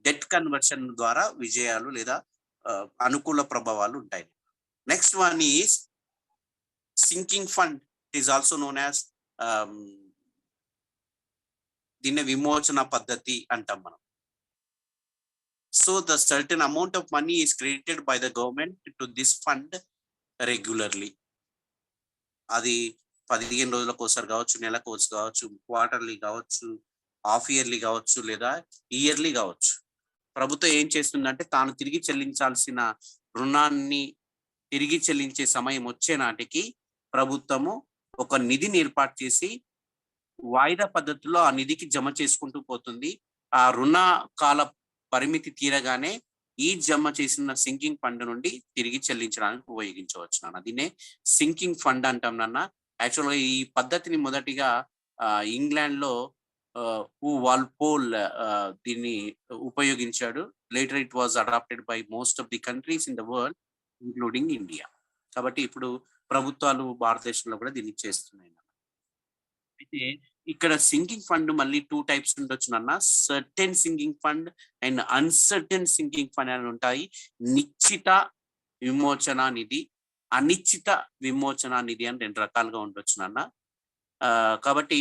డెట్ కన్వర్షన్ ద్వారా విజయాలు లేదా అనుకూల ప్రభావాలు ఉంటాయి. Next one is sinking fund. It is also known as దీన్ని విమోచన పద్ధతి అంటాం మనం. So the certain amount of money is credited by the government to this fund regularly. అది 15 రోజులకు ఒకసారి కావచ్చు, నెలకు ఒకసారి కావచ్చు, క్వార్టర్లీ కావచ్చు, హాఫ్ ఇయర్లీ కావచ్చు, లేదా ఇయర్లీ కావచ్చు. ప్రభుత్వం ఏం చేస్తుందంటే తాను తిరిగి చెల్లించాల్సిన రుణాన్ని తిరిగి చెల్లించే సమయం వచ్చే నాటికి ప్రభుత్వము ఒక నిధిని ఏర్పాటు చేసి వాయిదా పద్ధతిలో ఆ నిధికి జమ చేసుకుంటూ పోతుంది. ఆ రుణ కాల పరిమితి తీరగానే ఈ జమ చేసిన సింకింగ్ ఫండ్ నుండి తిరిగి చెల్లించడానికి ఉపయోగించవచ్చు నాన్న. దీన్నే సింకింగ్ ఫండ్ అంటాం నాన్న. యాక్చువల్గా ఈ పద్ధతిని మొదటిగా ఇంగ్లాండ్ లో వాల్పోల్ దీన్ని ఉపయోగించాడు. Later it was adopted by most of the countries in the world including India. కాబట్టి ఇప్పుడు ప్రభుత్వాలు భారతదేశంలో కూడా దీన్ని చేస్తున్నాయి. అయితే ఇక్కడ సింకింగ్ ఫండ్ మళ్ళీ 2 టైప్స్ ఉండొచ్చు నాన్న. Certain sinking fund and uncertain sinking fund అని ఉంటాయి. నిశ్చిత విమోచన నిధి, అనిశ్చిత విమోచన నిధి అని 2 రకాలుగా ఉండొచ్చు నాన్న. కాబట్టి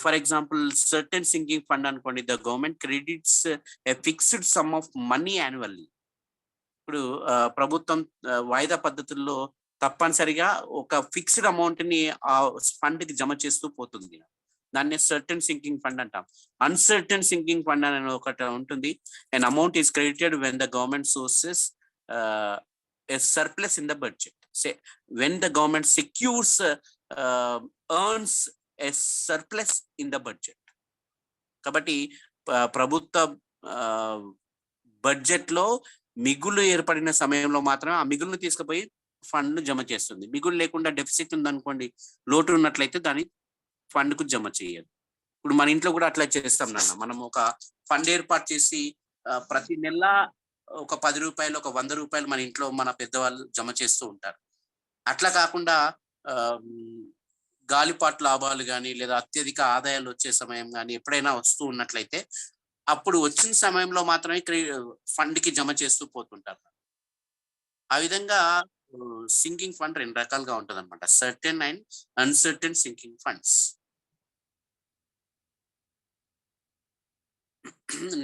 for example certain sinking fund అనుకోండి, the government credits a fixed sum of money annually. ఇప్పుడు ప్రభుత్వం వాయిదా పద్ధతుల్లో తప్పనిసరిగా ఒక ఫిక్స్డ్ అమౌంట్ ని ఆ ఫండ్ కి జమ చేస్తూ పోతుంది. దాన్ని సర్టెన్ సింకింగ్ ఫండ్ అంటాం. అన్సర్టెన్ సింకింగ్ ఫండ్ అనేది ఒకటి ఉంటుంది. And amount is credited when the government sources a surplus in the budget. Say when the government secures earns a surplus in the budget. కాబట్టి ప్రభుత్వ బడ్జెట్ లో మిగులు ఏర్పడిన సమయంలో మాత్రమే ఆ మిగులును తీసుకుపోయి ఫండ్ జమ చేస్తుంది. మిగులు లేకుండా డెఫిసిట్ ఉందనుకోండి, లోటు ఉన్నట్లయితే దాన్ని ఫండ్ కు జమ చేయదు. ఇప్పుడు మన ఇంట్లో కూడా అట్లా చేస్తాం నాన్న. మనం ఒక ఫండ్ ఏర్పాటు చేసి ప్రతి నెల ఒక 10 రూపాయలు, ఒక 100 రూపాయలు మన ఇంట్లో మన పెద్దవాళ్ళు జమ చేస్తూ ఉంటారు. అట్లా కాకుండా గాలిపాటు లాభాలు కానీ లేదా అత్యధిక ఆదాయాలు వచ్చే సమయం కానీ ఎప్పుడైనా వస్తూ ఉన్నట్లయితే అప్పుడు వచ్చిన సమయంలో మాత్రమే ఫండ్ కి జమ చేస్తూ పోతుంటారు. ఆ విధంగా సింకింగ్ ఫండ్ 2 రకాలుగా ఉంటుంది అనమాట. Certain and uncertain sinking funds.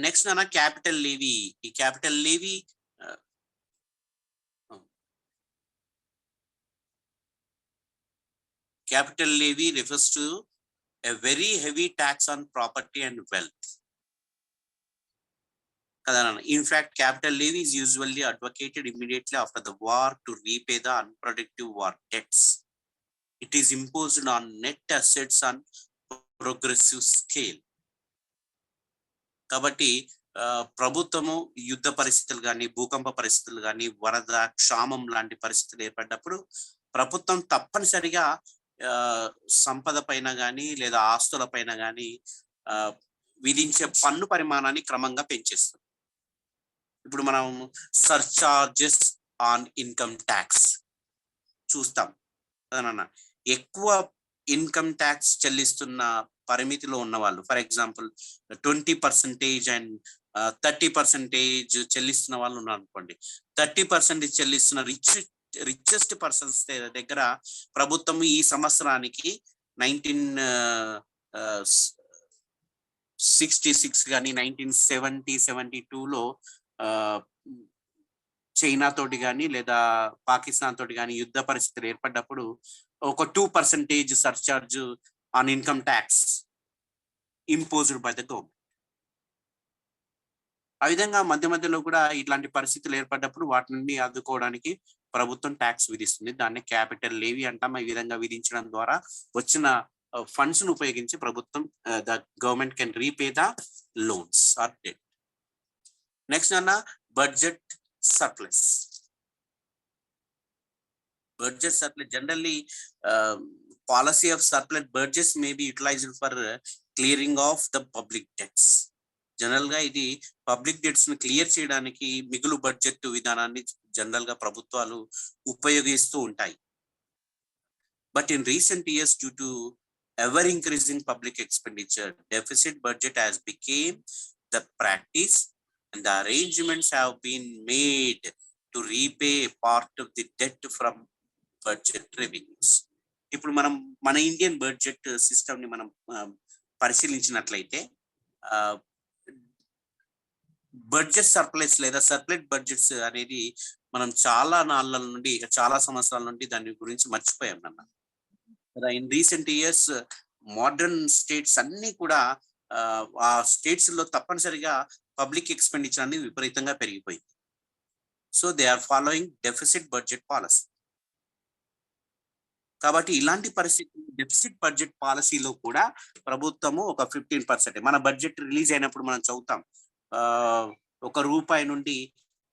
Next నాన్న క్యాపిటల్ లీవీ. ఈ capital లీవీ refers to a very heavy tax on property and wealth. In fact, capital levy is usually advocated immediately after the war to repay the unproductive war debts. It is imposed on net assets on progressive scale. కాబట్టి ప్రభుత్వము యుద్ధ పరిస్థితులు కానీ, భూకంప పరిస్థితులు కానీ, వరద, క్షామం లాంటి పరిస్థితులు ఏర్పడినప్పుడు ప్రభుత్వం తప్పనిసరిగా సంపద పైన కానీ లేదా ఆస్తుల పైన కానీ విధించే పన్ను పరిమాణాన్ని క్రమంగా పెంచేస్తుంది. ఇప్పుడు మనం సర్చార్జెస్ ఆన్ ఇన్కమ్ ట్యాక్స్ చూస్తాం అదనన్నా. ఎక్కువ ఇన్కమ్ ట్యాక్స్ చెల్లిస్తున్న పరిమితిలో ఉన్న వాళ్ళు, ఫర్ ఎగ్జాంపుల్ 20% అండ్ 30% చెల్లిస్తున్న వాళ్ళు ఉన్నారు అనుకోండి. 30% చెల్లిస్తున్న రిచెస్ట్ పర్సన్స్ దగ్గర ప్రభుత్వం ఈ సంవత్సరానికి 1966 కానీ 1972లో చైనా తోటి కానీ లేదా పాకిస్తాన్ తోటి కానీ యుద్ధ పరిస్థితులు ఏర్పడ్డప్పుడు ఒక 2% surcharge on income tax imposed by the government. ఆ విధంగా మధ్య మధ్యలో కూడా ఇట్లాంటి పరిస్థితులు ఏర్పడ్డప్పుడు వాటిని అడ్డుకోవడానికి ప్రభుత్వం ట్యాక్స్ విధిస్తుంది. దాన్ని క్యాపిటల్ లేవీ అంటాం. ఈ విధంగా విధించడం ద్వారా వచ్చిన ఫండ్స్ ను ఉపయోగించి ప్రభుత్వం the government can repay the loans or debt. Next అన్న budget surplus. Budget surplus, generally policy of surplus budgets may be utilized for clearing of the public debts. General గా ఇది పబ్లిక్ డెట్స్ ని clear చేయడానికి మిగులు budget విధానాన్ని general గా ప్రభుత్వాలు ఉపయోగిస్తూ ఉంటాయి. But in recent years due to ever increasing public expenditure, deficit budget has become the practice and the arrangements have been made to repay part of the debt from budget revenues. ఇప్పుడు మనం మన Indian budget system ని మనం పరిశీలించినట్లయితే budget surplus లేదా సర్ప్లెట్ budgets అనేది మనం చాలా నాళ్ళ నుండి, చాలా సంవత్సరాల నుండి దాని గురించి మర్చిపోయాం అన్న. In recent years modern states అన్ని కూడా ఆ స్టేట్స్ లో తప్పనిసరిగా పబ్లిక్ ఎక్స్పెండిచర్ అనేది విపరీతంగా పెరిగిపోయింది. So they are following deficit budget policy. కాబట్టి ఇలాంటి పరిస్థితి డెఫిసిట్ బడ్జెట్ పాలసీలో కూడా ప్రభుత్వము ఒక 15%, మన బడ్జెట్ రిలీజ్ అయినప్పుడు మనం చదువుతాం, 1 రూపాయి నుండి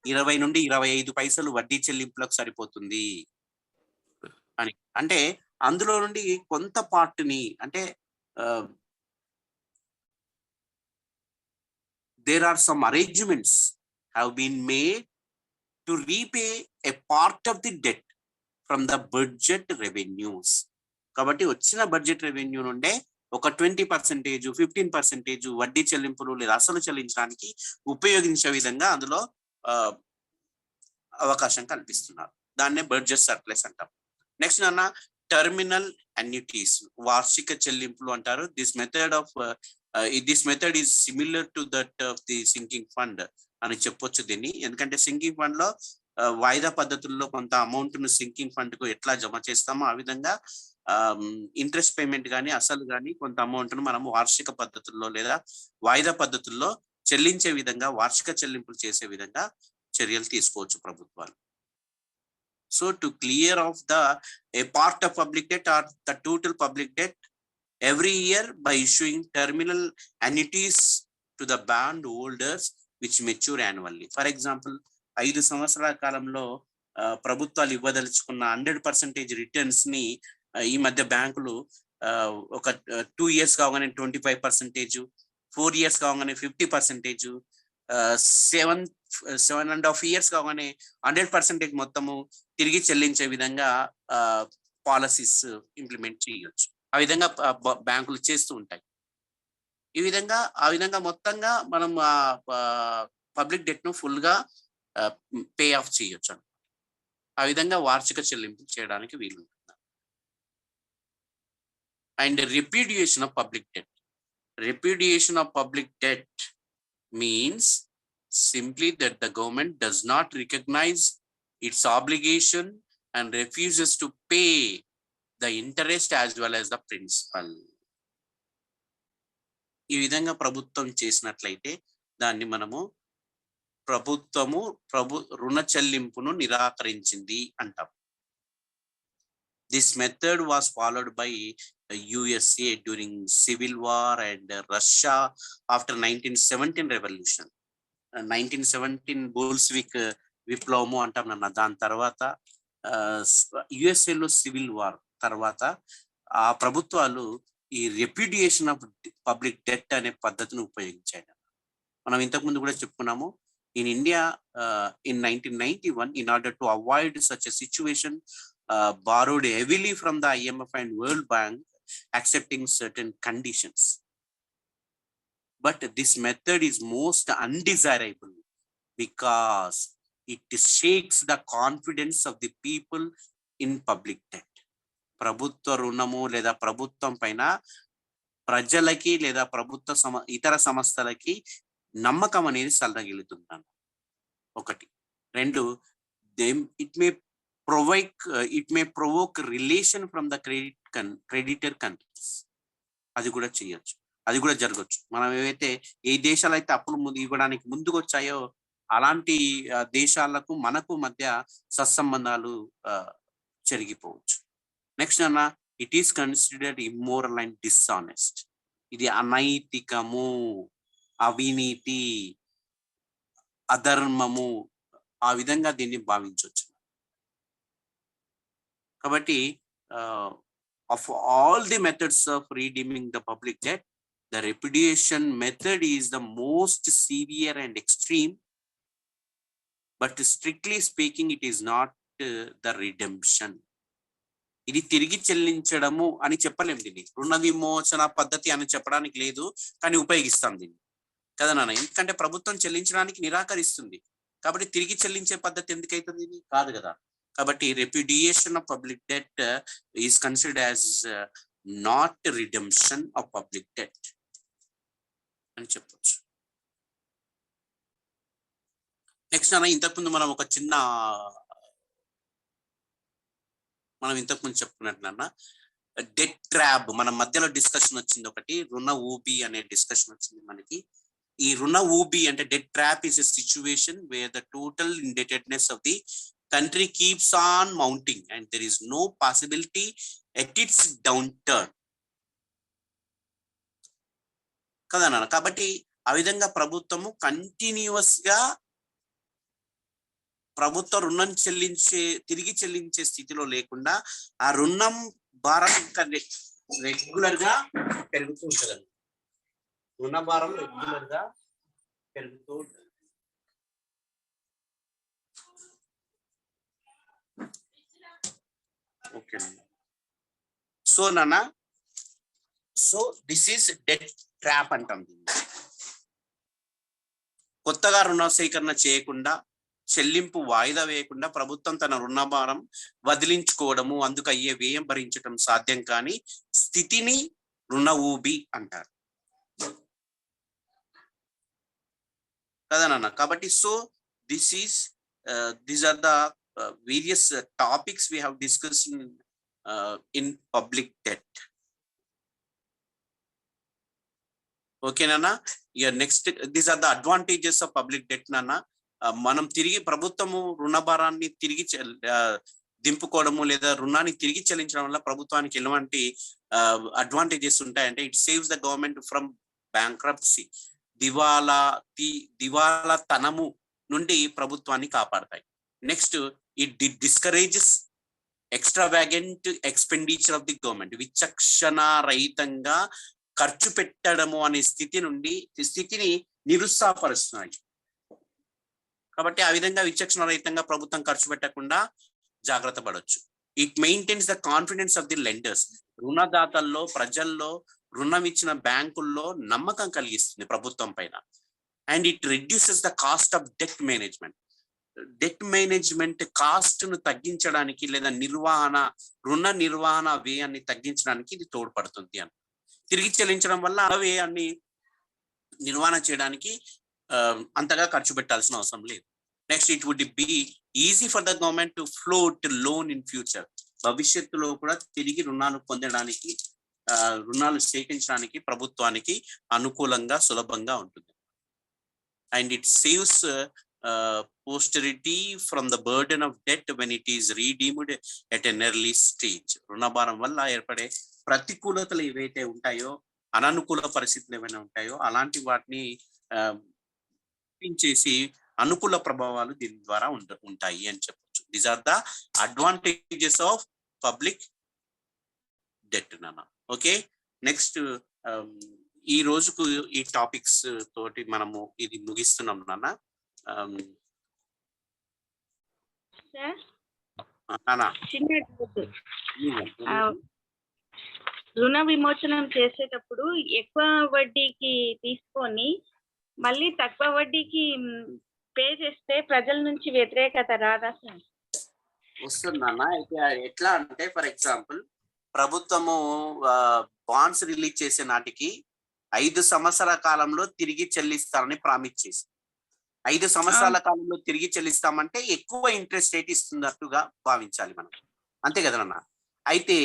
20 నుండి 25 పైసలు వడ్డీ చెల్లింపులకు సరిపోతుంది అని. అంటే అందులో నుండి కొంత పార్ట్ని అంటే there are some arrangements have been made to repay a part of the debt from the budget revenues. కాబట్టి వచ్చిన బడ్జెట్ రెవెన్యూ నుండే ఒక 20%, 15% వడ్డీ చెల్లింపులు లేదా అసలు చెల్లించడానికి ఉపయోగించే విధంగా అందులో అవకాశం కల్పిస్తున్నారు. దాన్నే బడ్జెట్ సర్ప్లస్ అంటాం. నెక్స్ట్ అన్న టర్మినల్ అన్యూటీస్, వార్షిక చెల్లింపులు అంటారు. This method is similar to that of the sinking fund అని చెప్పొచ్చు దీన్ని. ఎందుకంటే సింకింగ్ ఫండ్ లో వాయిదా పద్ధతుల్లో కొంత అమౌంట్ ను సింకింగ్ ఫండ్ కు ఎట్లా జమ చేస్తామో ఆ విధంగా ఇంట్రెస్ట్ పేమెంట్ కానీ అసలు కానీ కొంత అమౌంట్ ను మనం వార్షిక పద్ధతుల్లో లేదా వాయిదా పద్ధతుల్లో చెల్లించే విధంగా వార్షిక చెల్లింపులు చేసే విధంగా చర్యలు తీసుకోవచ్చు ప్రభుత్వాలు. So to clear of a part of public debt or the total public debt every year by issuing terminal annuities to the bond holders which mature annually. For example, 5 సంవత్సరాల కాలంలో ప్రభుత్వాలు ఇవ్వదలుచుకున్న 100% రిటర్న్స్ ని ఈ మధ్య బ్యాంకులు ఒక 2 years కాగానే 25%, 4 years కాగానే 50%, 7.5 years కాగానే 100% మొత్తము తిరిగి చెల్లించే విధంగా పాలసీస్ ఇంప్లిమెంట్ చేయొచ్చు. ఆ విధంగా బ్యాంకులు చేస్తూ ఉంటాయి. ఆ విధంగా మొత్తంగా మనం పబ్లిక్ డెట్ ను ఫుల్ గా పే ఆఫ్ చేయొచ్చు. ఆ విధంగా వార్షిక చెల్లింపు చేయడానికి వీలుంటుంది. And repudiation of public debt. Repudiation of public debt means simply that the government does not recognize its obligation and refuses to pay the interest as well as the principal. ఈ విధంగా ప్రభుత్వం చేసినట్లయితే దాన్ని మనము రుణ చెల్లింపును నిరాకరించింది అంటాం. This method was followed by USA during Civil War and Russia after 1917 revolution. 1917 Bolshevik విప్లవము అంటాం నాన్న. దాని తర్వాత యుఎస్ఏలో సివిల్ వార్ తర్వాత ఆ ప్రభుత్వాలు ఈ రెప్యుడియేషన్ ఆఫ్ పబ్లిక్ డెట్ అనే పద్ధతిని ఉపయోగించాయి. మనం ఇంతకుముందు కూడా చెప్పుకున్నాము. In India in 1991 in order to avoid such a situation, borrowed heavily from the IMF and World Bank, accepting certain conditions. But this method is most undesirable because it shakes the confidence of the people in public debt. ప్రభుత్వ రుణము లేదా ప్రభుత్వం పైన ప్రజలకి లేదా ఇతర సంస్థలకి నమ్మకం అనేది సన్నగిలుతున్నాను. 1. 2, it may provoke relation from the creditor countries. అది కూడా చేయొచ్చు, అది కూడా జరగచ్చు. మనం ఏవైతే ఏ దేశాలు అయితే అప్పులు ఇవ్వడానికి ముందుకు వచ్చాయో అలాంటి దేశాలకు మనకు మధ్య సత్సంబంధాలు జరిగిపోవచ్చు. నెక్స్ట్ అన్న, it is considered immoral and dishonest. ఇది అనైతికము, అవినీతి, అధర్మము, ఆ విధంగా దీన్ని భావించవచ్చు. కాబట్టి of all the methods of redeeming the public debt, the repudiation method is the most severe and extreme, but strictly speaking it is not the redemption. ఇది తిరిగి చెల్లించడము అని చెప్పలేము. దీన్ని రుణ విమోచన పద్ధతి అని చెప్పడానికి లేదు, కానీ ఉపయోగిస్తాం దీన్ని కదా నాన్న. ఎందుకంటే ప్రభుత్వం చెల్లించడానికి నిరాకరిస్తుంది కాబట్టి తిరిగి చెల్లించే పద్ధతి ఎందుకైతుంది? ఇది కాదు కదా. కాబట్టి repudiation of public debt is considered as not redemption of public debt అని చెప్పొచ్చు. నెక్స్ట్ అన్న, ఇంతకుముందు మనం ఒక చిన్న ఇంతకుముందు చెప్పుకున్నట్లన్నా డెట్ ట్రాప్ మన మధ్యలో డిస్కషన్ వచ్చింది. ఒకటి రుణ ఊబి అనే డిస్కషన్ వచ్చింది మనకి. ఈ రుణ ఊబి అంటే debt trap is a situation where the total indebtedness of the country keeps on mounting and there is no possibility at its downturn కదా నాన్న. కాబట్టి ఆ విధంగా ప్రభుత్వము కంటిన్యూస్ గా ప్రభుత్వ రుణం తిరిగి చెల్లించే స్థితిలో లేకుండా ఆ రుణం భారం రెగ్యులర్ గా పెరుగుతూ ఉంటదండి. రుణ భారం రెగ్యులర్ గా పెరుగుతూ ఉంటుంది. ఓకే, సో నాన్న, so this is debt trap అంటాం. కొత్తగా రుణ సేకరణ చేయకుండా, చెల్లింపు వాయిదా వేయకుండా ప్రభుత్వం తన రుణభారం వదిలించుకోవడము, అందుకు అయ్యే వ్యయం భరించడం సాధ్యం కాని స్థితిని రుణ ఊబి అంటారు కదా నాన్న. కాబట్టి so these are the various topics we have discussed in public debt. Okay nana, yeah, next these are the advantages of public debt nana. మనం తిరిగి ప్రభుత్వము రుణ భారాన్ని తిరిగి దింపుకోవడము లేదా రుణాన్ని తిరిగి చెల్లించడం వల్ల ప్రభుత్వానికి ఎలాంటి అడ్వాంటేజెస్ ఉంటాయంటే, it saves the government from bankruptcy, దివాలా తనము నుండి ప్రభుత్వాన్ని కాపాడతాయి. Next, it discourages extravagant expenditure of the government, విచక్షణ రహితంగా ఖర్చు పెట్టడము అనే స్థితిని నిరుత్సాహపరుస్తున్నాయి. కాబట్టి ఆ విధంగా విచక్షణ రహితంగా ప్రభుత్వం ఖర్చు పెట్టకుండా జాగ్రత్త పడవచ్చు. It maintains the confidence of the lenders, రుణదాతల్లో ప్రజల్లో రుణం ఇచ్చిన బ్యాంకుల్లో నమ్మకం కలిగిస్తుంది ప్రభుత్వం పైన. And it reduces the cost of debt management cost ను తగ్గించడానికి లేదా రుణ నిర్వహణ వ్యయాన్ని తగ్గించడానికి ఇది తోడ్పడుతుంది అని. తిరిగి చెల్లించడం వల్ల ఆ వ్యయాన్ని నిర్వహణ చేయడానికి అంతగా ఖర్చు పెట్టాల్సిన అవసరం లేదు. Next, it would be easy for the government to float loan in future, భవిష్యత్తులో కూడా తిరిగి రుణాలు పొందడానికి, రుణాలు సేకరించడానికి ప్రభుత్వానికి అనుకూలంగా సులభంగా ఉంటుంది. And it saves posterity from the burden of debt when it is redeemed at an early stage. రుణభారం వల్ల ఏర్పడే ప్రతికూలతలు ఏవైతే ఉంటాయో, అననుకూల పరిస్థితులు ఏమైనా ఉంటాయో అలాంటి వాటిని చేసి అనుకూల ప్రభావాలు దీని ద్వారా ఉంటాయి అని చెప్పొచ్చు. These are the advantages of public debt నాన్న. ఓకే, నెక్స్ట్ ఈ రోజుకు ఈ టాపిక్స్ తోటి మనము ఇది ముగిస్తున్నాం నాన్న. రుణ విమోచనం చేసేటప్పుడు ఎక్కువ వడ్డీకి తీసుకొని మళ్ళీ తక్కువ వడ్డీకి పే చేస్తే ప్రజల నుంచి వ్యతిరేకత రాదా సార్? వస్తుందన్న. అయితే ఎట్లా అంటే, ఫర్ ఎగ్జాంపుల్ ప్రభుత్వము బాండ్స్ రిలీజ్ చేసే నాటికి 5 సంవత్సరాల కాలంలో తిరిగి చెల్లిస్తారని ప్రామిస్ చేసి, 5 సంవత్సరాల కాలంలో తిరిగి చెల్లిస్తామంటే ఎక్కువ ఇంట్రెస్ట్ రేట్ ఇస్తున్నట్టుగా భావించాలి మనం, అంతే కదా నాన్న. అయితే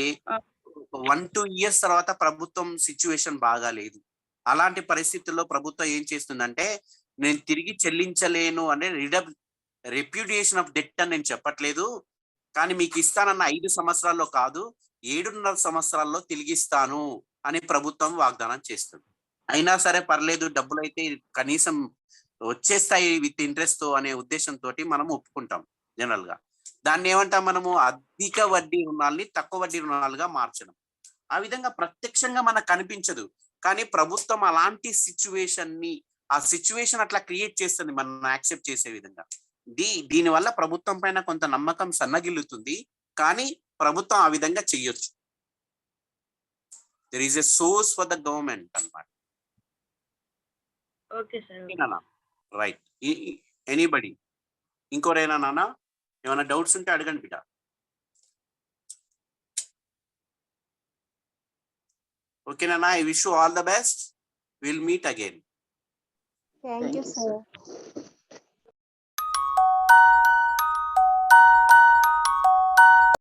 1-2 years తర్వాత ప్రభుత్వం సిచ్యువేషన్ బాగాలేదు. అలాంటి పరిస్థితుల్లో ప్రభుత్వం ఏం చేస్తుందంటే, నేను తిరిగి చెల్లించలేను అనే రెప్యూడియేషన్ ఆఫ్ డెట్ అని నేను చెప్పట్లేదు, కానీ మీకు ఇస్తానన్న 5 సంవత్సరాల్లో కాదు 7.5 సంవత్సరాల్లో తిరిగిస్తాను అని ప్రభుత్వం వాగ్దానం చేస్తుంది. అయినా సరే పర్లేదు, డబ్బులు అయితే కనీసం వచ్చేస్తాయి విత్ ఇంట్రెస్ట్ తో అనే ఉద్దేశంతో మనం ఒప్పుకుంటాం జనరల్ గా. దాన్ని ఏమంటాం మనము, అధిక వడ్డీ రుణాలని తక్కువ వడ్డీ రుణాలుగా మార్చడం. ఆ విధంగా ప్రత్యక్షంగా మనకు కనిపించదు, కానీ ప్రభుత్వం అలాంటి ఆ సిచ్యువేషన్ అట్లా క్రియేట్ చేస్తుంది మనం యాక్సెప్ట్ చేసే విధంగా. దీనివల్ల ప్రభుత్వం పైన కొంత నమ్మకం సన్నగిల్లుతుంది, కానీ ప్రభుత్వం ఆ విధంగా చెయ్యొచ్చు. There is a source for the government అన్నమాట. Okay sir, right. ఎనీబడి ఇంకోరైనా నాన్న ఏమైనా డౌట్స్ ఉంటే అడగండి బిడ్డ. ఓకే నాన్న, I wish you all the best. Will meet again. Thank you, sir.